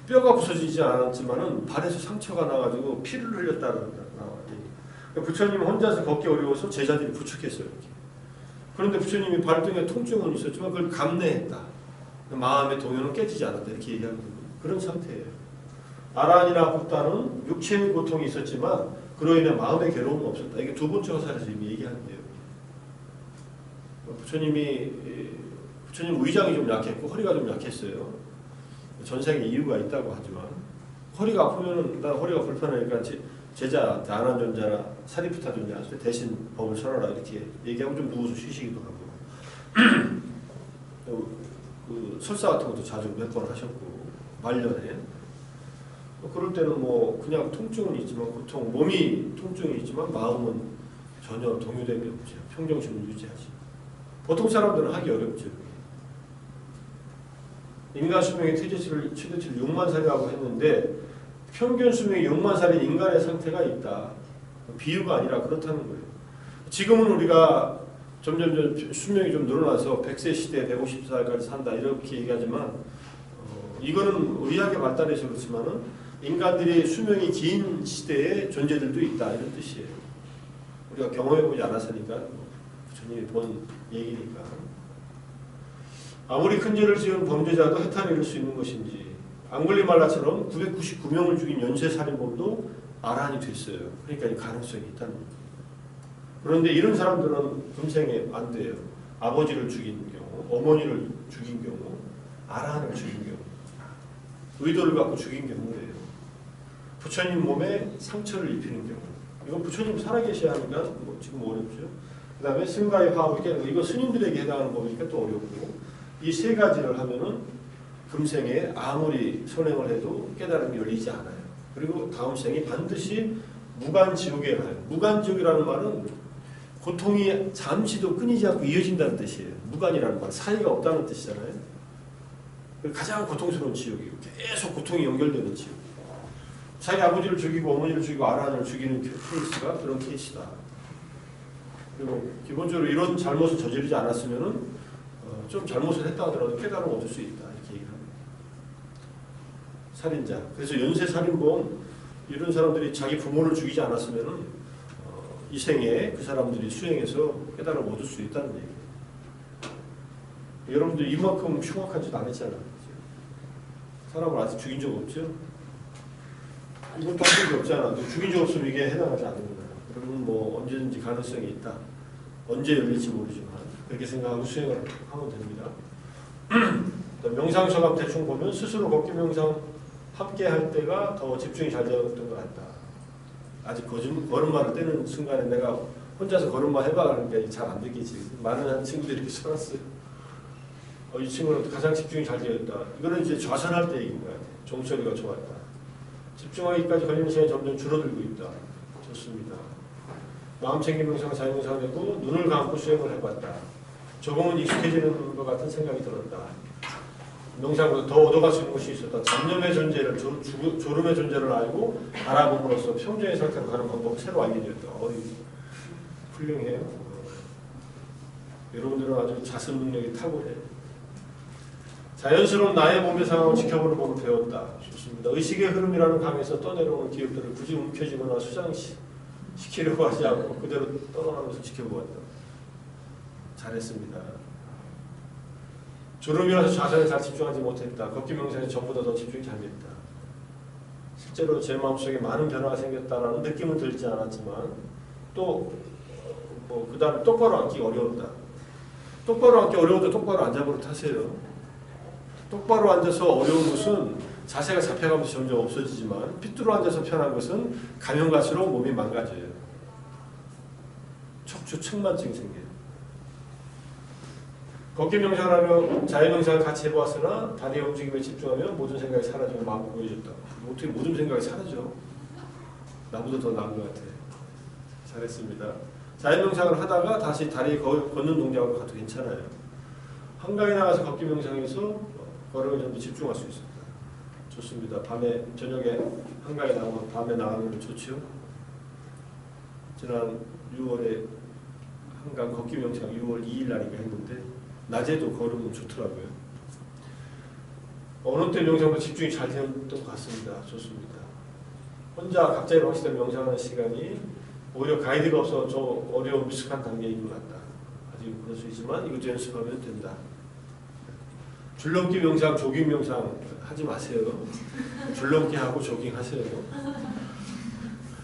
뼈가 부서지지 않았지만은 발에서 상처가 나가지고 피를 흘렸다는 나와요. 부처님 혼자서 걷기 어려워서 제자들이 부축했어요. 이렇게. 그런데 부처님이 발등에 통증은 있었지만 그걸 감내했다. 마음의 동요는 깨지지 않았다. 이렇게 얘기하는 거예요. 그런 상태예요. 아란이나 붓다는 육체의 고통이 있었지만 그로 인해 마음의 괴로움은 없었다. 이게 두 번째 화살에서 이미 얘기하는데요. 부처님 의장이 좀 약했고 허리가 좀 약했어요. 전생에 이유가 있다고 하지만 허리가 아프면은 나 허리가 불편하니까 제자 아난존자나 사리푸타 존자한테 대신 법을 설하라 이렇게 얘기하고 좀 누워서 쉬시기도 하고 그 설사 같은 것도 자주 몇 번 하셨고 말년에 그럴 때는 뭐 그냥 통증은 있지만 몸이 통증이 있지만 마음은 전혀 동요됨이 없죠. 평정심을 유지하지. 보통 사람들은 하기 어렵죠. 인간 수명의 최대치를 6만 살이라고 했는데 평균 수명이 6만 살인 인간의 상태가 있다. 비유가 아니라 그렇다는 거예요. 지금은 우리가 점점 수명이 좀 늘어나서 100세 시대에 150살까지 산다 이렇게 얘기하지만 이거는 의학의 발달해서 그렇지만은 인간들이 수명이 긴 시대에 존재들도 있다 이런 뜻이에요. 우리가 경험해보지 않았으니까 부처님이 본 얘기니까. 아무리 큰 죄를 지은 범죄자도 해탈을 이룰 수 있는 것인지 앙글리말라처럼 999명을 죽인 연쇄살인범도 아란이 됐어요. 그러니까 이 가능성이 있다는 거예요. 그런데 이런 사람들은 금생에 안 돼요. 아버지를 죽인 경우, 어머니를 죽인 경우, 아란을 죽인 경우, 의도를 갖고 죽인 경우예요. 부처님 몸에 상처를 입히는 경우. 이건 부처님 살아계셔야 하니까 뭐 지금 어렵죠. 그 다음에 승가의 화합, 이거 스님들에게 해당하는 법이니까 또 어렵고 이 세 가지를 하면은 금생에 아무리 선행을 해도 깨달음이 열리지 않아요. 그리고 다음 생이 반드시 무간지옥에 가요. 무간지옥이라는 말은 고통이 잠시도 끊이지 않고 이어진다는 뜻이에요. 무간이라는 말, 사이가 없다는 뜻이잖아요. 가장 고통스러운 지옥이에요. 계속 고통이 연결되는 지옥. 자기 아버지를 죽이고 어머니를 죽이고 아라를 죽이는 케이스가 그런 케이스다. 그리고 기본적으로 이런 잘못을 저지르지 않았으면은 좀 잘못을 했다 하더라도 깨달음을 얻을 수 있다 이렇게 얘기를 합니다. 살인자. 그래서 연쇄 살인범 이런 사람들이 자기 부모를 죽이지 않았으면은 이 생에 그 사람들이 수행해서 깨달음을 얻을 수 있다는 얘기예요. 여러분들 이만큼 흉악한 짓 안 했잖아요. 사람을 아직 죽인 적 없죠? 이것도 한 적이 없잖아. 죽인 적 없으면 이게 해당하지 않는 거야. 그러면 뭐 언제든지 가능성이 있다. 언제 열릴지 모르지만 그렇게 생각하고 수행을 하면 됩니다. 명상서감 대충 보면 스스로 걷기 명상 함께 할 때가 더 집중이 잘 되었던 것 같다. 아직 걸음마를 떼는 순간에 내가 혼자서 걸음마 해봐가는 게 잘 안 느끼지. 많은 친구들이 이렇게 써놨어요. 이 친구는 가장 집중이 잘 되었다. 이거는 이제 좌선할 때 얘기인 것 같아요. 종소리가 좋았다. 집중하기까지 걸리는 시간이 점점 줄어들고 있다. 좋습니다. 마음 챙김 명상, 자유 명상을 하고 눈을 감고 수행을 해봤다. 조금은 익숙해지는 것 같은 생각이 들었다. 명상보다 더 얻어갈 수 있는 것이 있었다. 잡념의 존재를, 졸음의 존재를 알고 알아봄으로써 평정의 상태로 가는 방법을 새로 알게 되었다. 훌륭해요. 여러분들은 아주 자습 능력이 탁월해요. 자연스러운 나의 몸의 상황을 지켜보는 법을 배웠다. 좋습니다. 의식의 흐름이라는 강에서 떠내려오는 기억들을 굳이 움켜쥐거나 수장시키려고 하지 않고 그대로 떠나가면서 지켜보았다. 잘했습니다. 졸음이라서 좌선에 잘 집중하지 못했다. 걷기 명상에 전보다 더 집중이 잘 됐다. 실제로 제 마음속에 많은 변화가 생겼다라는 느낌은 들지 않았지만 또 그 다음에 똑바로 앉기 어려웠다. 똑바로 앉기 어려워도 똑바로 앉아버릇 하세요. 똑바로 앉아서 어려운 것은 자세가 잡혀가면서 점점 없어지지만 삐뚤어 앉아서 편한 것은 가면 갈수록 몸이 망가져요. 척추 측만증이 생겨요. 걷기 명상을 하며 자유 명상을 같이 해보았으나 다리의 움직임에 집중하면 모든 생각이 사라지고 마음이 고요해졌다. 어떻게 모든 생각이 사라져? 나보다 더 나은 것 같아. 잘했습니다. 자유 명상을 하다가 다시 다리 걷는 동작으로 가도 괜찮아요. 한강에 나가서 걷기 명상에서 걸음에 좀 더 집중할 수 있습니다. 좋습니다. 밤에 저녁에 한강에 나가면 밤에 나가는 건 좋죠. 지난 6월에 한강 걷기 명상 6월 2일 날인가 했는데 낮에도 걸으면 좋더라고요. 어느 때 명상도 집중이 잘 되었던 것 같습니다. 좋습니다. 혼자 각자의 방식대로 명상하는 시간이 오히려 가이드가 없어 좀 어려운 미숙한 단계인 것 같다. 아직 그럴 수 있지만 이것도 연습하면 된다. 줄넘기 명상, 조깅 명상 하지 마세요. 줄넘기 하고 조깅 하세요.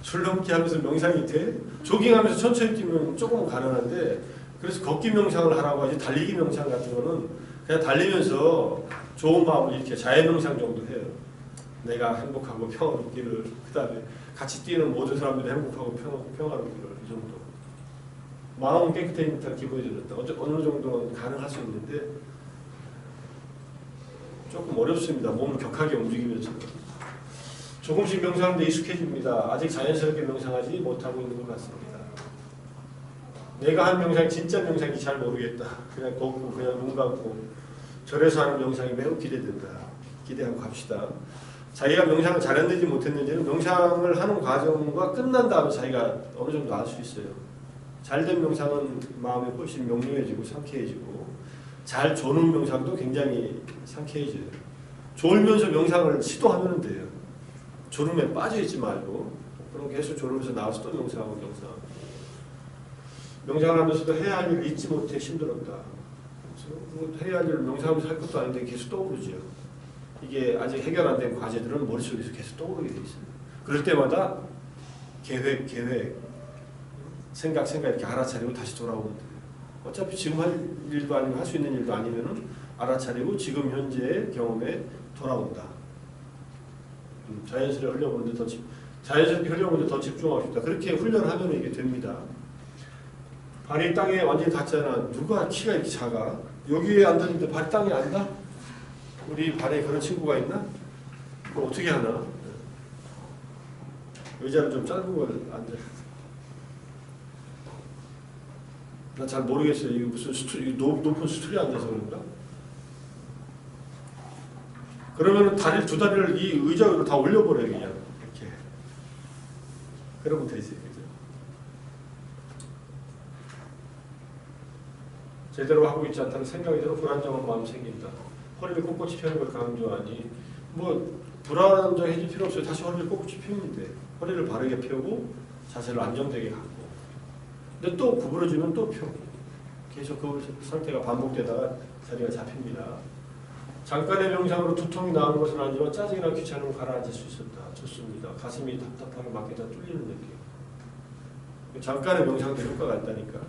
줄넘기 하면서 명상이 돼? 조깅하면서 천천히 뛰면 조금은 가능한데 그래서 걷기 명상을 하라고 하지 달리기 명상 같은 거는 그냥 달리면서 좋은 마음을 이렇게 자유 명상 정도 해요. 내가 행복하고 평화롭기를 그 다음에 같이 뛰는 모든 사람들이 행복하고 평화롭기를 이 정도. 마음은 깨끗해지니까 기분이 들었다. 어느 정도는 가능할 수 있는데 조금 어렵습니다. 몸을 격하게 움직이면서. 조금씩 명상하는데 익숙해집니다. 아직 자연스럽게 명상하지 못하고 있는 것 같습니다. 내가 한 명상이 진짜 명상인지 잘 모르겠다. 그냥 걷고 그냥 눈 감고 절에서 하는 명상이 매우 기대된다. 기대하고 갑시다. 자기가 명상을 잘했는지 못했는지는 명상을 하는 과정과 끝난 다음에 자기가 어느 정도 알 수 있어요. 잘된 명상은 마음이 훨씬 명료해지고 상쾌해지고 잘 조는 명상도 굉장히 상쾌해져요. 졸면서 명상을 시도하면 돼요. 졸음에 빠져있지 말고 그럼 계속 졸으면서 나와서 또 명상하고 명상을 하면서도 해야 할 일을 잊지 못해 힘들었다. 그래서 해야 할 일을 명상하면서 할 것도 아닌데 계속 떠오르죠. 이게 아직 해결 안 된 과제들은 머릿속에서 계속 떠오르게 돼 있어요. 그럴 때마다 계획, 생각 이렇게 알아차리고 다시 돌아오면 돼요. 어차피 지금 할 일도 아니고 할 수 있는 일도 아니면은 알아차리고 지금 현재의 경험에 돌아온다. 자연스럽게 흘려보는데 더 집중하고 싶다. 그렇게 훈련하면 이게 됩니다. 발이 땅에 완전히 닿잖아. 누가 키가 이렇게 작아? 여기에 앉았는데 발이 땅에 안 닿아? 우리 반에 그런 친구가 있나? 그거 어떻게 하나? 의자는 좀 짧은 걸 앉아. 나 잘 모르겠어요. 이거 무슨 높은 스툴이 앉아서 그런가? 그러면은 두 다리를 이 의자 위로 다 올려버려요, 그냥. 이렇게. 그러면 되지, 그죠? 제대로 하고 있지 않다는 생각이 들어 불안정한 마음이 생긴다. 허리를 꼿꼿이 펴는 걸 강조하니, 뭐, 불안정해질 필요 없어요. 다시 허리를 꼿꼿이 펴면 돼. 허리를 바르게 펴고, 자세를 안정되게 갖고. 근데 또 구부러지면 또 펴. 계속 그 상태가 반복되다가 자리가 잡힙니다. 잠깐의 명상으로 두통이 나는 것은 아니지만 짜증이나 귀찮음을 가라앉을 수 있었다. 좋습니다. 가슴이 답답하게 막히다 뚫리는 느낌. 잠깐의 명상도 효과가 있다니까.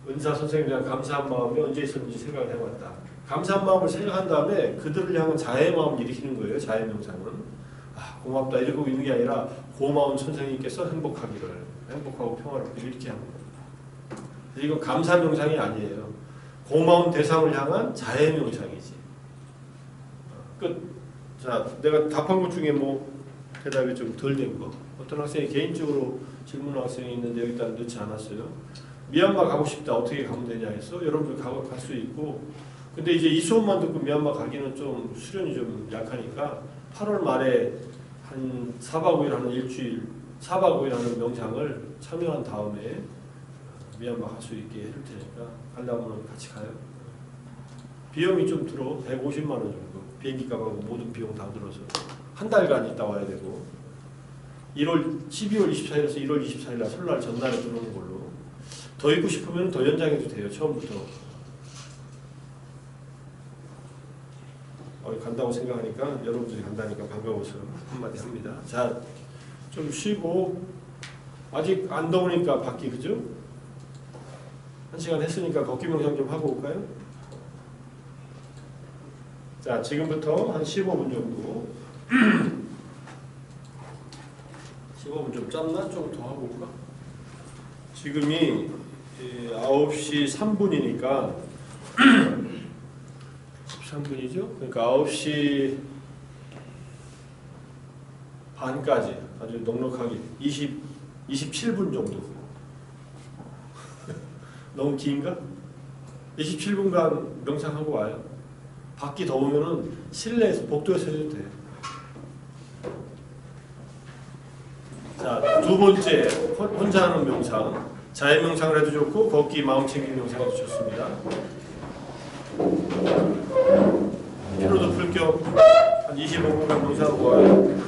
은사 선생님에 대한 감사한 마음이 언제 있었는지 생각을 해봤다. 감사한 마음을 생각한 다음에 그들을 향한 자애의 마음을 일으키는 거예요. 자애 명상은. 아, 고맙다 이러고 있는 게 아니라 고마운 선생님께서 행복하고 평화롭게 이렇게 하는 거예요. 이건 감사 명상이 아니에요. 고마운 대상을 향한 자애 명상이지. 끝. 자, 내가 답한 것 중에 뭐 대답이 좀 덜 된 거. 어떤 학생이 개인적으로 질문한 학생이 있는데 여기다 넣지 않았어요. 미얀마 가고 싶다. 어떻게 가면 되냐 해서 여러분들 갈 수 있고. 근데 이제 이 수업만 듣고 미얀마 가기는 좀 수련이 좀 약하니까 8월 말에 한 4박 5일 하는 일주일 4박 5일 하는 명상을 참여한 다음에 미얀마 갈 수 있게 해줄 테니까 가려면 같이 가요. 비용이 좀 들어. 150만 원 정도. 비행기 값하고 모든 비용 다 들어서 한 달간 있다 와야 되고 12월 24일에서 1월 24일 설날 전날에 들어오는 걸로. 더 있고 싶으면 더 연장해도 돼요. 처음부터. 간다고 생각하니까 여러분들이 간다니까 반가워서 한마디 합니다. 자, 좀 쉬고 아직 안 더우니까 밖이 그죠? 1시간 했으니까 걷기 명상 좀 하고 올까요? 자, 지금부터 한 15분 정도 15분 좀 짧나? 좀 더 하고 올까? 지금이 9시 3분이니까 13분이죠? 그러니까 9시 반까지 아주 넉넉하게 27분 정도. 너무 긴가? 27분간 명상하고 와요. 밖이 더우면은 실내에서 복도에서 해도 돼. 자, 두 번째 혼자 하는 명상. 자연 명상을 해도 좋고 걷기 마음 챙기는 명상도 좋습니다. 피로도 풀 겸 한 25분간 명상하고 와요.